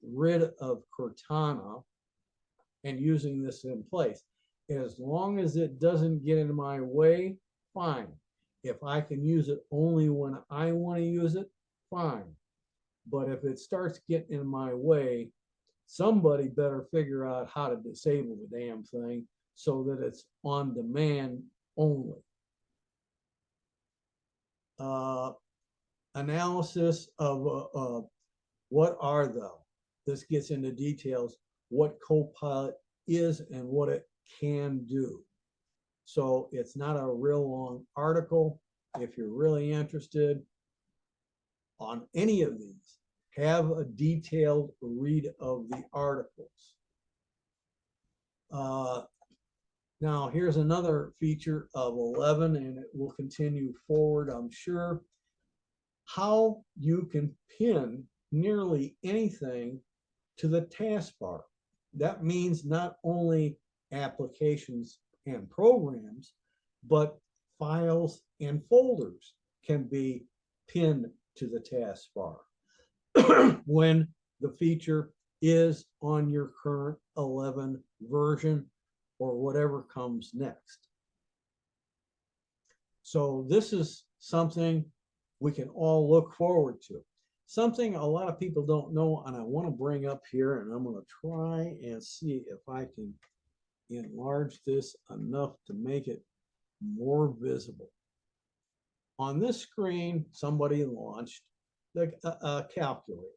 rid of Cortana and using this in place. As long as it doesn't get in my way, fine. If I can use it only when I want to use it, fine. But if it starts getting in my way, somebody better figure out how to disable the damn thing so that it's on demand only. Analysis of what are those? This gets into details, what Copilot is and what it can do. So it's not a real long article. If you're really interested on any of these, have a detailed read of the articles. Now, here's another feature of 11, and it will continue forward, I'm sure. How you can pin nearly anything to the taskbar. That means not only applications and programs, but files and folders can be pinned to the taskbar when the feature is on your current 11 version or whatever comes next. So this is something we can all look forward to. Something a lot of people don't know, and I want to bring up here, and I'm going to try and see if I can enlarge this enough to make it more visible. On this screen, somebody launched the calculator.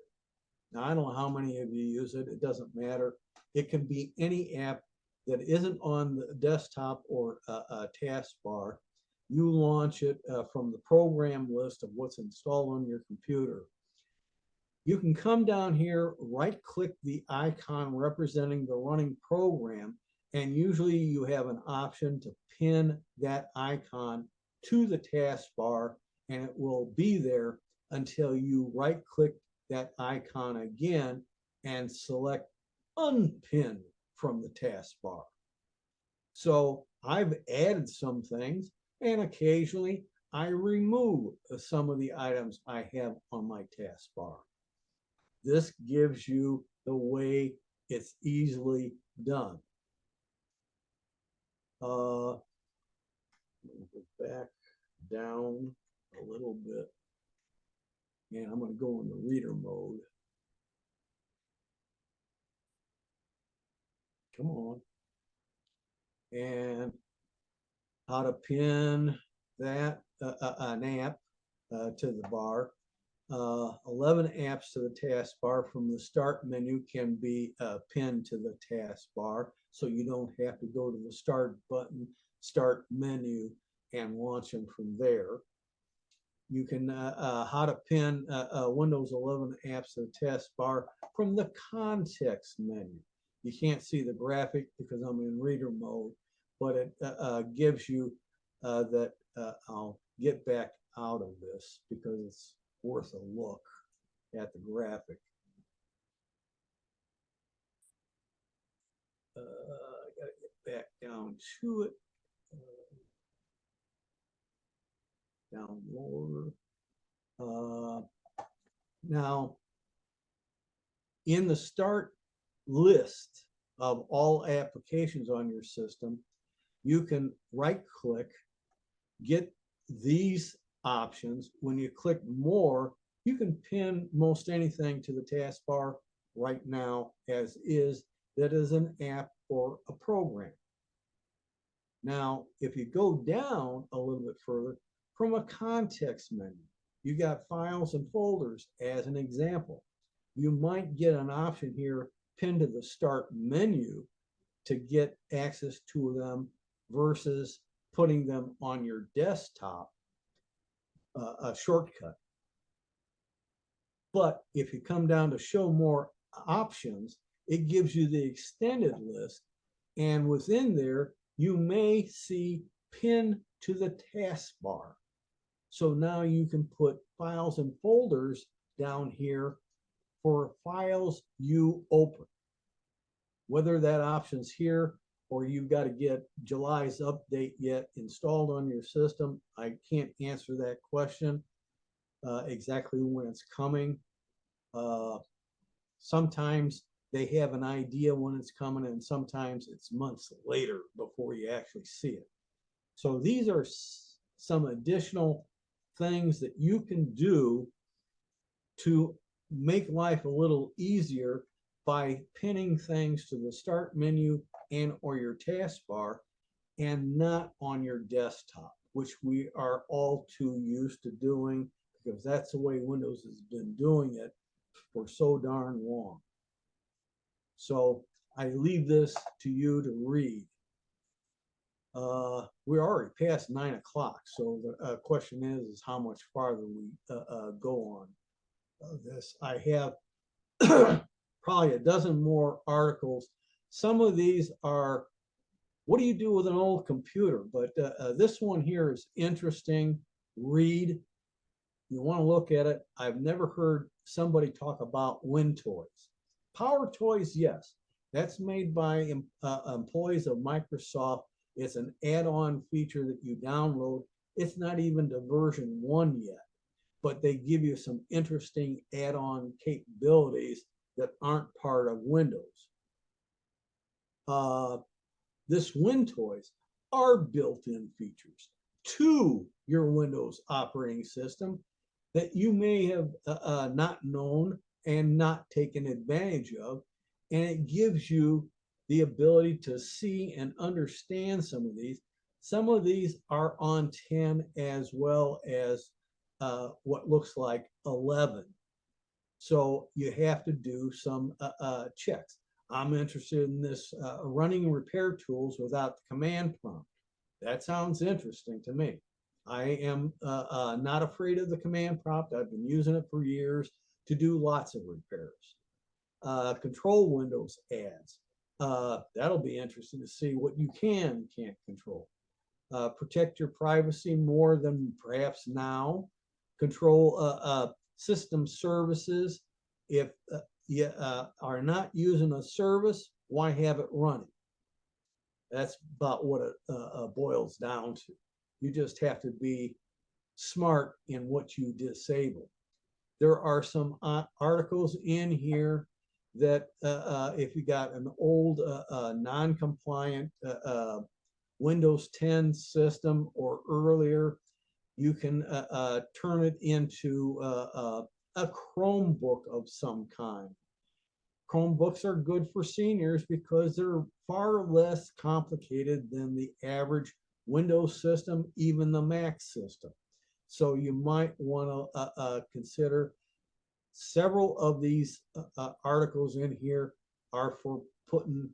Now, I don't know how many of you use it. It doesn't matter. It can be any app that isn't on the desktop or a taskbar. You launch it from the program list of what's installed on your computer. You can come down here, right-click the icon representing the running program, and usually you have an option to pin that icon to the taskbar, and it will be there until you right-click that icon again and select unpin from the taskbar. So I've added some things, and occasionally I remove some of the items I have on my taskbar. This gives you the way it's easily done. Go back down a little bit. And I'm going to go into reader mode. Come on. And how to pin that, an app to the bar. 11 apps to the taskbar from the start menu can be pinned to the taskbar, so you don't have to go to the start button, start menu, and launch them from there. You can how to pin Windows 11 apps to the taskbar from the context menu. You can't see the graphic because I'm in reader mode, but it gives you that. I'll get back out of this because it's worth a look at the graphic. I gotta get back down to it. Down lower. Now, in the start list of all applications on your system, you can right click, get these options. When you click more, you can pin most anything to the taskbar right now as is that is an app or a program. Now, if you go down a little bit further, from a context menu, you got files and folders as an example. You might get an option here pinned to the start menu to get access to them versus putting them on your desktop, a shortcut. But if you come down to show more options, it gives you the extended list. And within there, you may see pin to the taskbar. So now you can put files and folders down here for files you open. Whether that option's here or you've got to get July's update yet installed on your system, I can't answer that question exactly when it's coming. Sometimes they have an idea when it's coming, and sometimes it's months later before you actually see it. So these are some additional things that you can do to make life a little easier by pinning things to the start menu and or your taskbar and not on your desktop, which we are all too used to doing because that's the way Windows has been doing it for so darn long. So I leave this to you to read. We're already past 9 o'clock, so the question is how much farther we go on this. I have probably a dozen more articles. Some of these are, what do you do with an old computer? But this one here is interesting. Read. You want to look at it. I've never heard somebody talk about WinToys. Power Toys, yes. That's made by employees of Microsoft. It's an add-on feature that you download. It's not even to version 1 yet, but they give you some interesting add-on capabilities that aren't part of Windows. This WinToys are built-in features to your Windows operating system that you may have not known and not taken advantage of. And it gives you the ability to see and understand some of these. Some of these are on 10 as well as what looks like 11. So you have to do some checks. I'm interested in this running repair tools without the command prompt. That sounds interesting to me. I am not afraid of the command prompt. I've been using it for years to do lots of repairs. Control Windows ads. That'll be interesting to see what you can and can't control. Protect your privacy more than perhaps now. Control system services. If you are not using a service, why have it running? That's about what it boils down to. You just have to be smart in what you disable. There are some articles in here that if you got an old non-compliant Windows 10 system or earlier, you can turn it into a Chromebook of some kind. Chromebooks are good for seniors because they're far less complicated than the average Windows system, even the Mac system. So you might want to consider several of these articles in here are for putting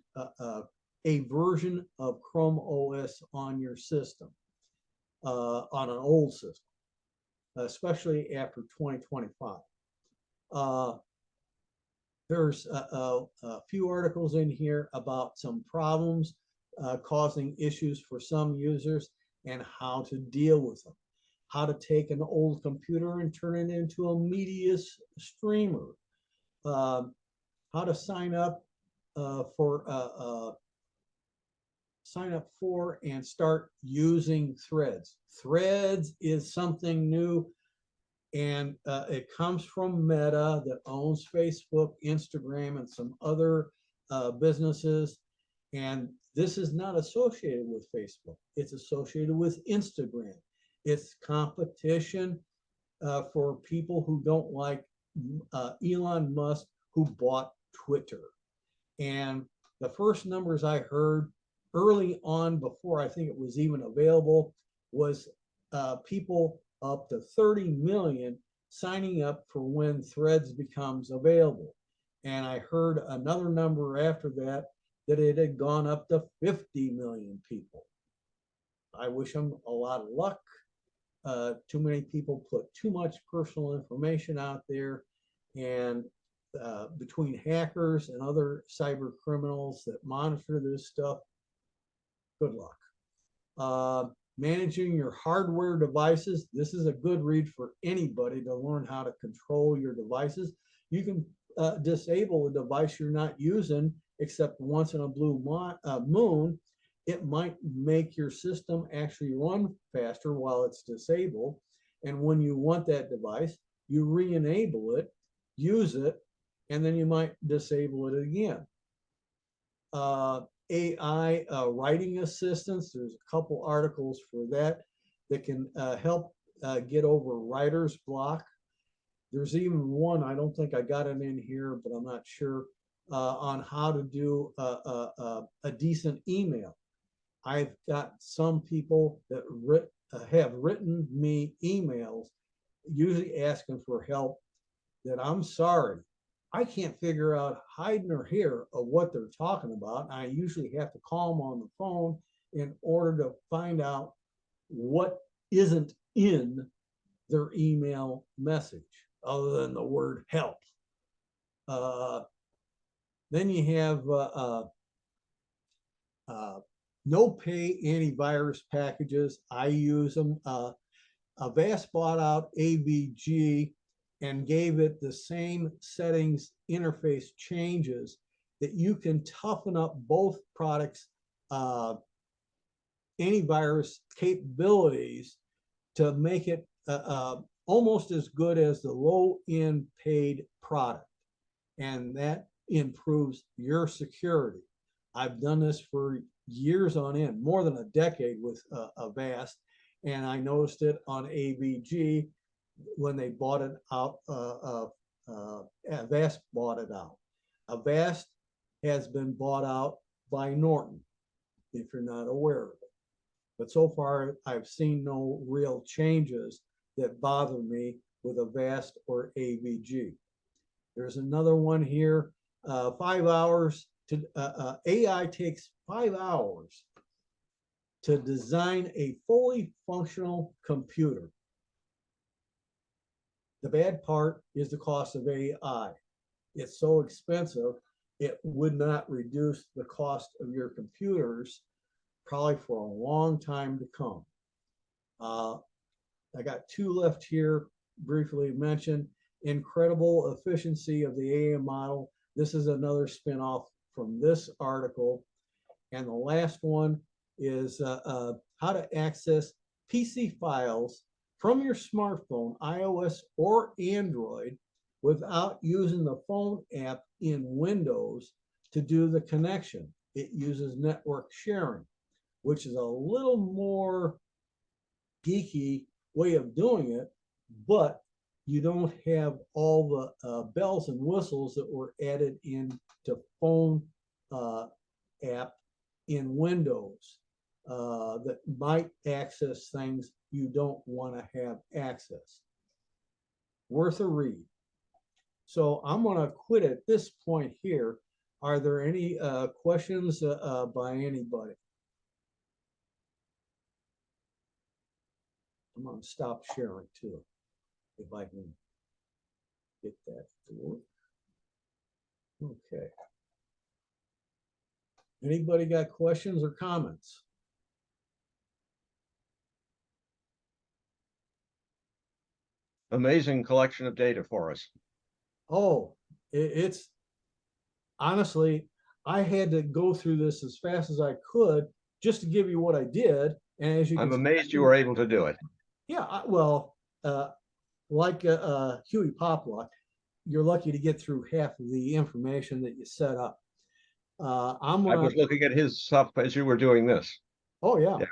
a version of Chrome OS on your system, on an old system, especially after 2025. There's a few articles in here about some problems causing issues for some users and how to deal with them. How to take an old computer and turn it into a media streamer. How to sign up for and start using Threads. Threads is something new, and it comes from Meta that owns Facebook, Instagram, and some other businesses. And this is not associated with Facebook. It's associated with Instagram. It's competition for people who don't like Elon Musk, who bought Twitter. And the first numbers I heard early on, before I think it was even available, was people up to 30 million signing up for when Threads becomes available. And I heard another number after that, that it had gone up to 50 million people. I wish them a lot of luck. Too many people put too much personal information out there, and between hackers and other cyber criminals that monitor this stuff, good luck. Managing your hardware devices. This is a good read for anybody to learn how to control your devices. You can disable a device you're not using except once in a blue moon. It might make your system actually run faster while it's disabled. And when you want that device, you re-enable it, use it, and then you might disable it again. AI writing assistance, there's a couple articles for that that can help get over writer's block. There's even one, I don't think I got it in here, but I'm not sure, on how to do a decent email. I've got some people that have written me emails, usually asking for help, that I'm sorry, I can't figure out hide nor hair of what they're talking about. I usually have to call them on the phone in order to find out what isn't in their email message other than the word help. Then you have no pay antivirus packages. I use them. Avast bought out AVG and gave it the same settings interface changes that you can toughen up both products' antivirus capabilities to make it almost as good as the low-end paid product. And that improves your security. I've done this for years on end, more than a decade with Avast, and I noticed it on AVG when they bought it out. Avast bought it out. Avast has been bought out by Norton, if you're not aware of it. But so far, I've seen no real changes that bother me with Avast or AVG. There's another one here, 5 hours to, AI takes 5 hours to design a fully functional computer. The bad part is the cost of AI. It's so expensive, it would not reduce the cost of your computers probably for a long time to come. I got 2 left here, briefly mentioned. Incredible efficiency of the AI model. This is another spinoff from this article. And the last one is how to access PC files from your smartphone, iOS or Android, without using the phone app in Windows to do the connection. It uses network sharing, which is a little more geeky way of doing it, but you don't have all the bells and whistles that were added into phone app in Windows that might access things you don't want to have access. Worth a read. So I'm going to quit at this point here. Are there any questions by anybody? I'm going to stop sharing too, if I can get that to work. Okay. Anybody got questions or comments? Amazing collection of data for us. Oh, it's honestly, I had to go through this as fast as I could just to give you what I did. And as you I'm can amazed see, you were able to do it. yeah, well, like Huey Poplock, you're lucky to get through half of the information that you set up. I was looking at his stuff as you were doing this. Oh yeah. Yeah.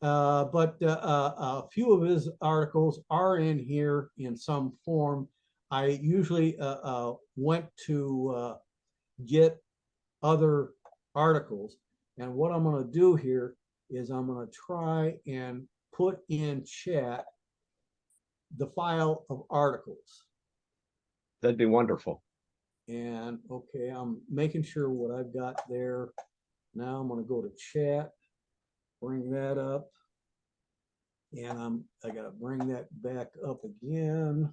But a few of his articles are in here in some form. I usually went to get other articles. And what I'm going to do here is I'm going to try and put in chat the file of articles. That'd be wonderful. And okay, I'm making sure what I've got there. Now I'm going to go to chat, bring that up. And I got to bring that back up again.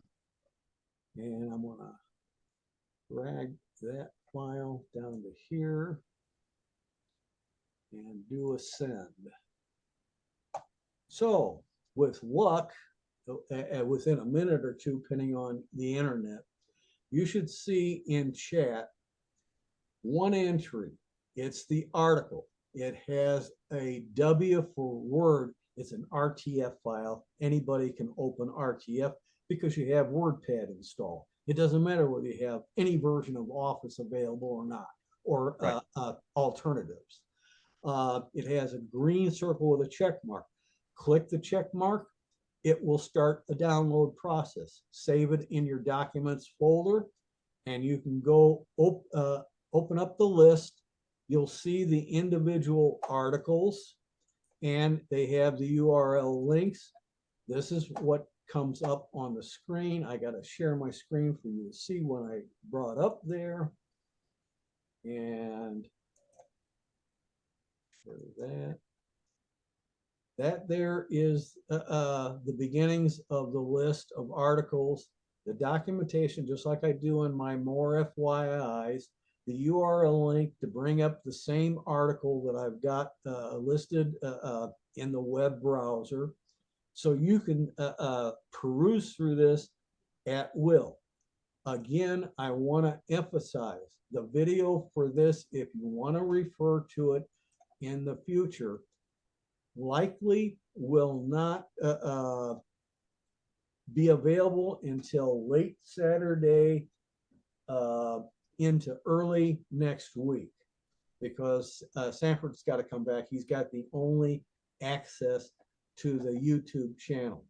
And I'm going to drag that file down to here and do a send. So with luck, within a minute or two, depending on the internet, you should see in chat one entry. It's the article. It has a W for Word. It's an RTF file. Anybody can open RTF because you have WordPad installed. It doesn't matter whether you have any version of Office available or not, or right. Alternatives. It has a green circle with a check mark. Click the check mark. It will start a download process. Save it in your documents folder, and you can go open up the list. You'll see the individual articles, and they have the URL links. This is what comes up on the screen. I got to share my screen for you to see what I brought up there. And share that. That there is the beginnings of the list of articles, the documentation, just like I do in my more FYIs, the URL link to bring up the same article that I've got listed in the web browser. So you can peruse through this at will. Again, I want to emphasize the video for this, if you want to refer to it in the future, likely will not be available until late Saturday into early next week, because Sanford's got to come back. He's got the only access to the YouTube channel.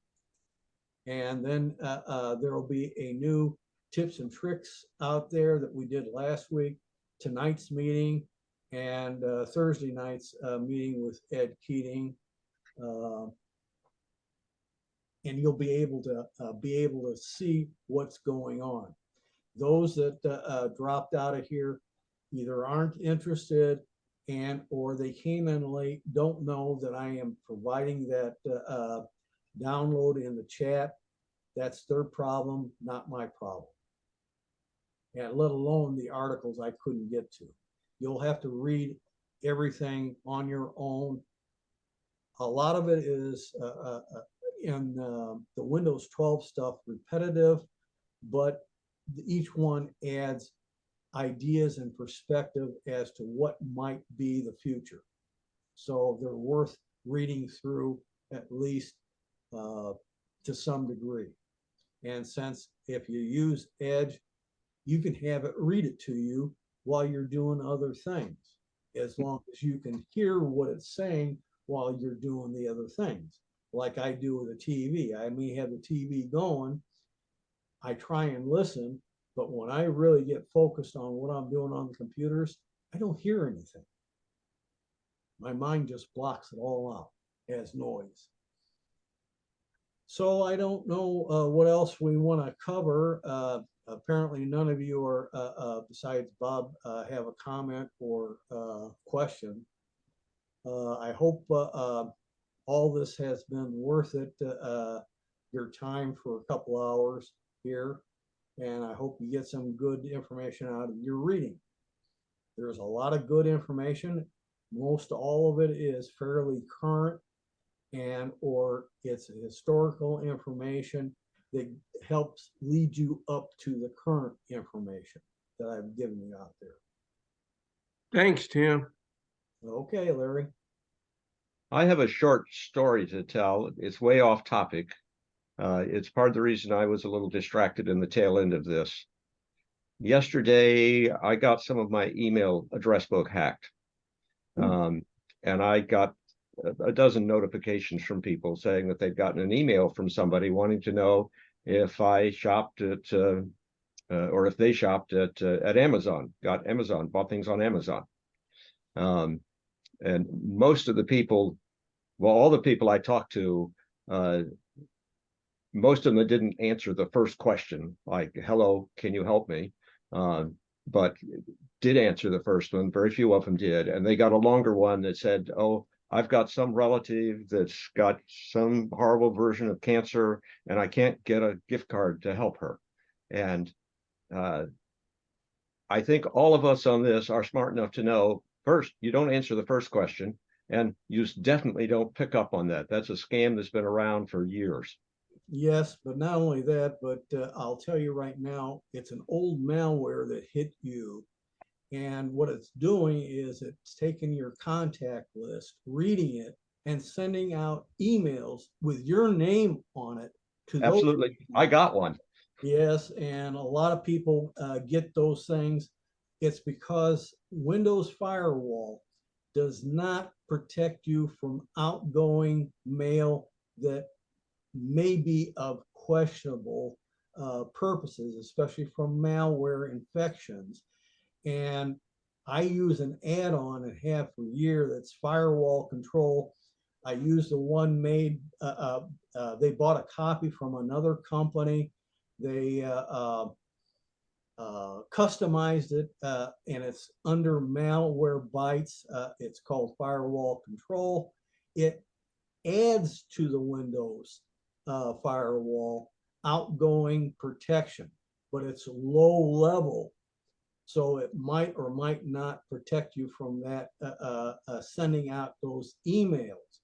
And then there will be a new tips and tricks out there that we did last week, tonight's meeting, and Thursday night's meeting with Ed Keating. And you'll be able to see what's going on. Those that dropped out of here either aren't interested or they came in late, don't know that I am providing that download in the chat. That's their problem, not my problem. And let alone the articles I couldn't get to. You'll have to read everything on your own. A lot of it is in the Windows 12 stuff repetitive, but each one adds ideas and perspective as to what might be the future. So they're worth reading through at least to some degree. And since if you use Edge, you can have it read it to you while you're doing other things, as long as you can hear what it's saying while you're doing the other things. Like I do with a TV. I may have the TV going, I try and listen, but when I really get focused on what I'm doing on the computers, I don't hear anything. My mind just blocks it all out as noise. So I don't know what else we want to cover. Apparently none of you are, besides Bob, have a comment or question. I hope all this has been worth it, your time for a couple hours here. And I hope you get some good information out of your reading. There's a lot of good information. Most all of it is fairly current, and or it's historical information that helps lead you up to the current information that I've given you out there. Thanks, Tim. Okay, Larry. I have a short story to tell. It's way off topic. It's part of the reason I was a little distracted in the tail end of this. Yesterday, I got some of my email address book hacked. And I got a dozen notifications from people saying that they'd gotten an email from somebody wanting to know if I shopped at, or if they shopped at Amazon, bought things on Amazon. And most of the people, well, all the people I talked to, most of them didn't answer the first question, like, hello, can you help me? But did answer the first one. Very few of them did. And they got a longer one that said, oh, I've got some relative that's got some horrible version of cancer and I can't get a gift card to help her. And I think all of us on this are smart enough to know, first, you don't answer the first question, and you definitely don't pick up on that. That's a scam that's been around for years. Yes, but not only that, but I'll tell you right now, it's an old malware that hit you. And what it's doing is it's taking your contact list, reading it, and sending out emails with your name on it to those. Absolutely. I got one. Yes, and a lot of people get those things. It's because Windows Firewall does not protect you from outgoing mail that may be of questionable purposes, especially from malware infections. And I use an add-on and have for a year that's Firewall Control. I use the one made, they bought a copy from another company. They customized it, and it's under Malwarebytes. It's called Firewall Control. It adds to the Windows firewall outgoing protection, but it's low level. So it might or might not protect you from that sending out those emails,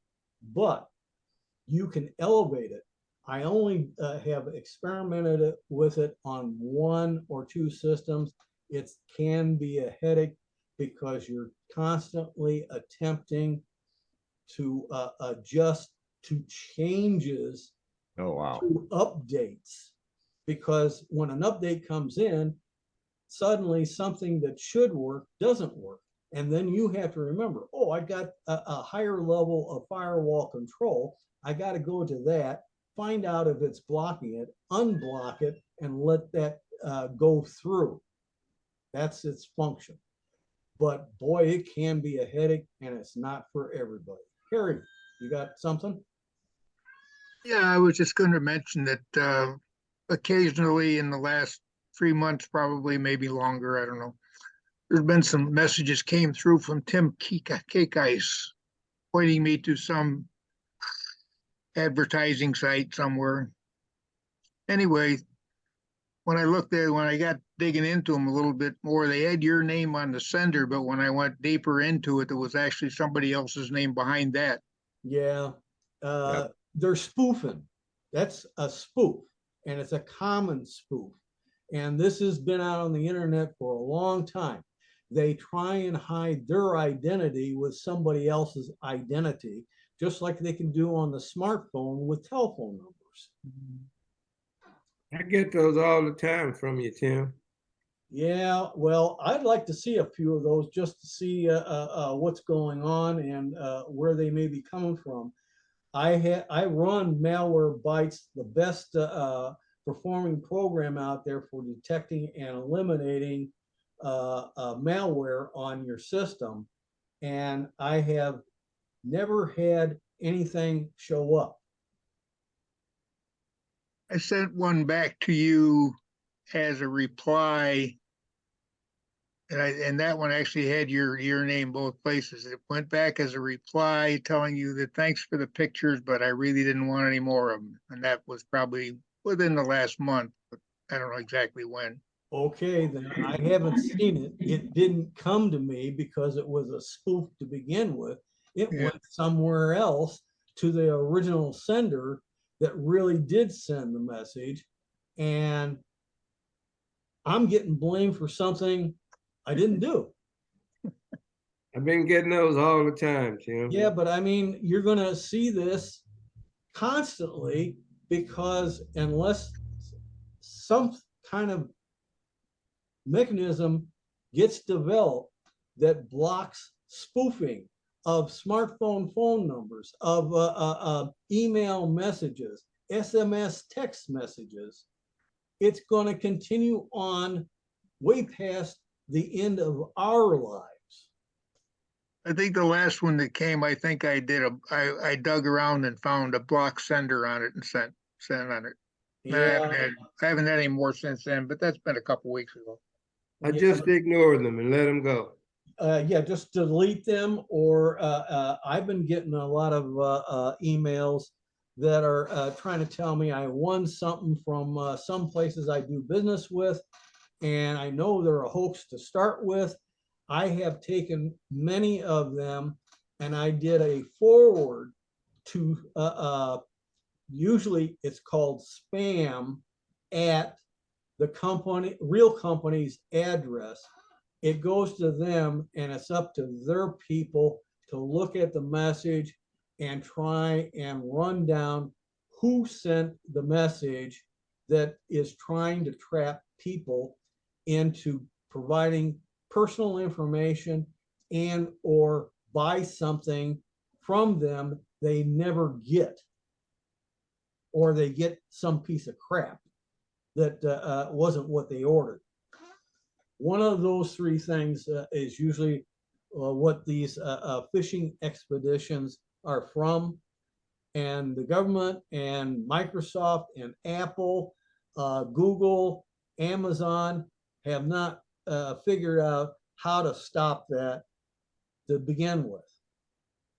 but you can elevate it. I only have experimented with it on 1 or 2 systems. It can be a headache because you're constantly attempting to adjust to changes. Oh, wow. To updates, because when an update comes in, suddenly something that should work doesn't work. And then you have to remember, oh, I got a higher level of firewall control. I got to go to that, find out if it's blocking it, unblock it, and let that go through. That's its function. But boy, it can be a headache, and it's not for everybody. Harry, you got something? Yeah, I was just going to mention that occasionally in the last 3 months, probably maybe longer, I don't know, there's been some messages came through from Tim Cakeis pointing me to some advertising site somewhere. Anyway, when I got digging into them a little bit more, they had your name on the sender, but when I went deeper into it, there was actually somebody else's name behind that. Yeah. They're spoofing. That's a spoof, and it's a common spoof. And this has been out on the internet for a long time. They try and hide their identity with somebody else's identity, just like they can do on the smartphone with telephone numbers. I get those all the time from you, Tim. Yeah, well, I'd like to see a few of those just to see what's going on and where they may be coming from. I run Malware Bytes, the best performing program out there for detecting and eliminating malware on your system, and I have never had anything show up. I sent one back to you as a reply. And that one actually had your name both places. It went back as a reply telling you that thanks for the pictures, but I really didn't want any more of them. And that was probably within the last month, but I don't know exactly when. Okay, then I haven't seen it. It didn't come to me because it was a spoof to begin with. It Yeah. went somewhere else to the original sender that really did send the message. And I'm getting blamed for something I didn't do. I've been getting those all the time, Tim. Yeah, but I mean, you're going to see this constantly because unless some kind of mechanism gets developed that blocks spoofing of smartphone phone numbers, of email messages, SMS text messages, it's going to continue on way past the end of our lives. I think the last one that came, I think I dug around and found a block sender on it and sent on it. Yeah, I haven't had any more since then, but that's been a couple weeks ago. I yeah, just ignore them and let them go. yeah, just delete them. Or I've been getting a lot of emails that are trying to tell me I won something from some places I do business with, and I know they're a hoax to start with. I have taken many of them and I did a forward to usually it's called spam at the company, real company's address. It goes to them and it's up to their people to look at the message and try and run down who sent the message that is trying to trap people into providing personal information and or buy something from them they never get, or they get some piece of crap that wasn't what they ordered. One of those three things is usually what these fishing expeditions are from. And the government and Microsoft and Apple, Google, Amazon have not figured out how to stop that to begin with.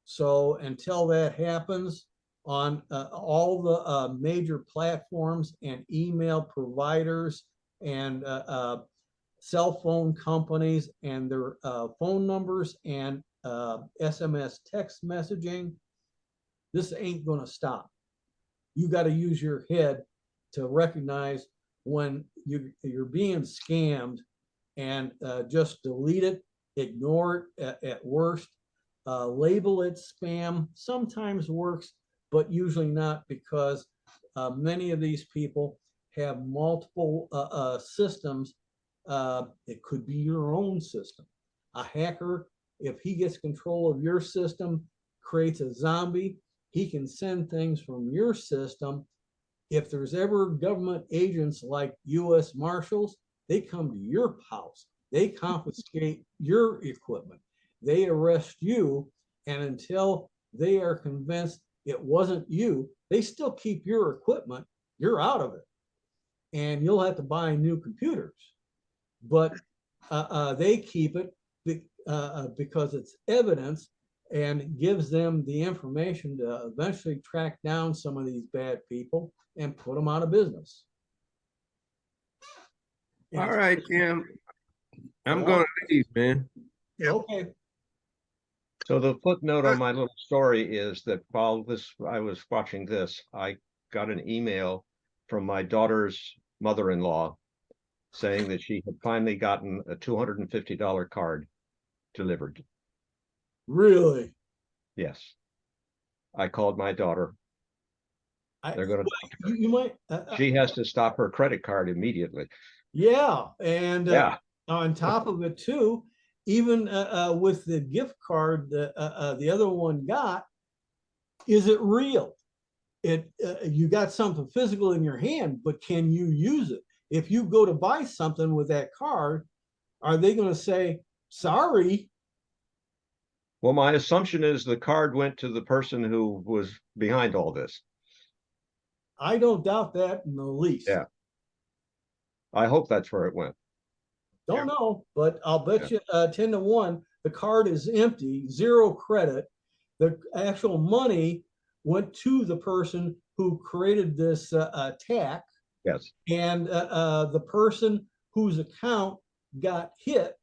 So until that happens on all the major platforms and email providers and cell phone companies and their phone numbers and SMS text messaging, this ain't going to stop. You got to use your head to recognize when you're being scammed and just delete it, ignore it at worst. Label it spam sometimes works, but usually not, because many of these people have multiple systems. It could be your own system. A hacker, if he gets control of your system, creates a zombie, he can send things from your system. If there's ever government agents like U.S. Marshals, they come to your house. They confiscate your equipment. They arrest you, and until they are convinced it wasn't you, they still keep your equipment. You're out of it, and you'll have to buy new computers. But they keep it because it's evidence and gives them the information to eventually track down some of these bad people and put them out of business. All right, Tim. I'm Yeah. going to leave, man. Yep. Okay. So the footnote on my little story is that while I was watching this, I got an email from my daughter's mother-in-law saying that she had finally gotten a $250 card delivered. Really? Yes. I called my daughter They're gonna, You might, she has to stop her credit card immediately. yeah, and Yeah, on top of it too, even with the gift card that the other one got, is it real? You got something physical in your hand, but can you use it? If you go to buy something with that card, are they going to say, sorry? well, my assumption is the card went to the person who was behind all this. I don't doubt that in the least. Yeah. I hope that's where it went. Don't know, but I'll bet Yeah. you 10 to 1, the card is empty, zero credit. The actual money went to the person who created this attack, Yes. and the person whose account got hit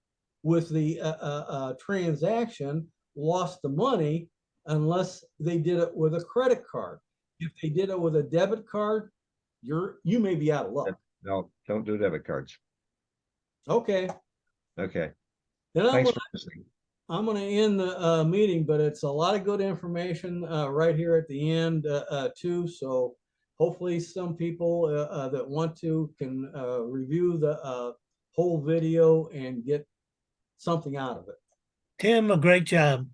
with the transaction lost the money unless they did it with a credit card. If they did it with a debit card, you may be out of luck. No, don't do debit cards. Okay. Okay. Then Thanks for listening. I'm going to end the meeting, but it's a lot of good information right here at the end too. So hopefully some people that want to can review the whole video and get something out of it. Tim, a great job.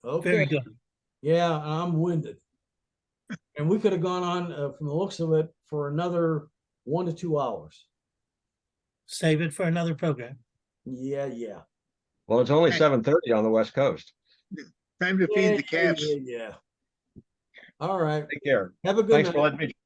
Very Okay. good. Yeah, I'm winded. And we could have gone on from the looks of it for another 1 to 2 hours. Save it for another program. Yeah, yeah. Well, it's only 7:30 on the West Coast. Time to feed the cats. Yeah. All right. Take care. Have a good Thanks night. for letting me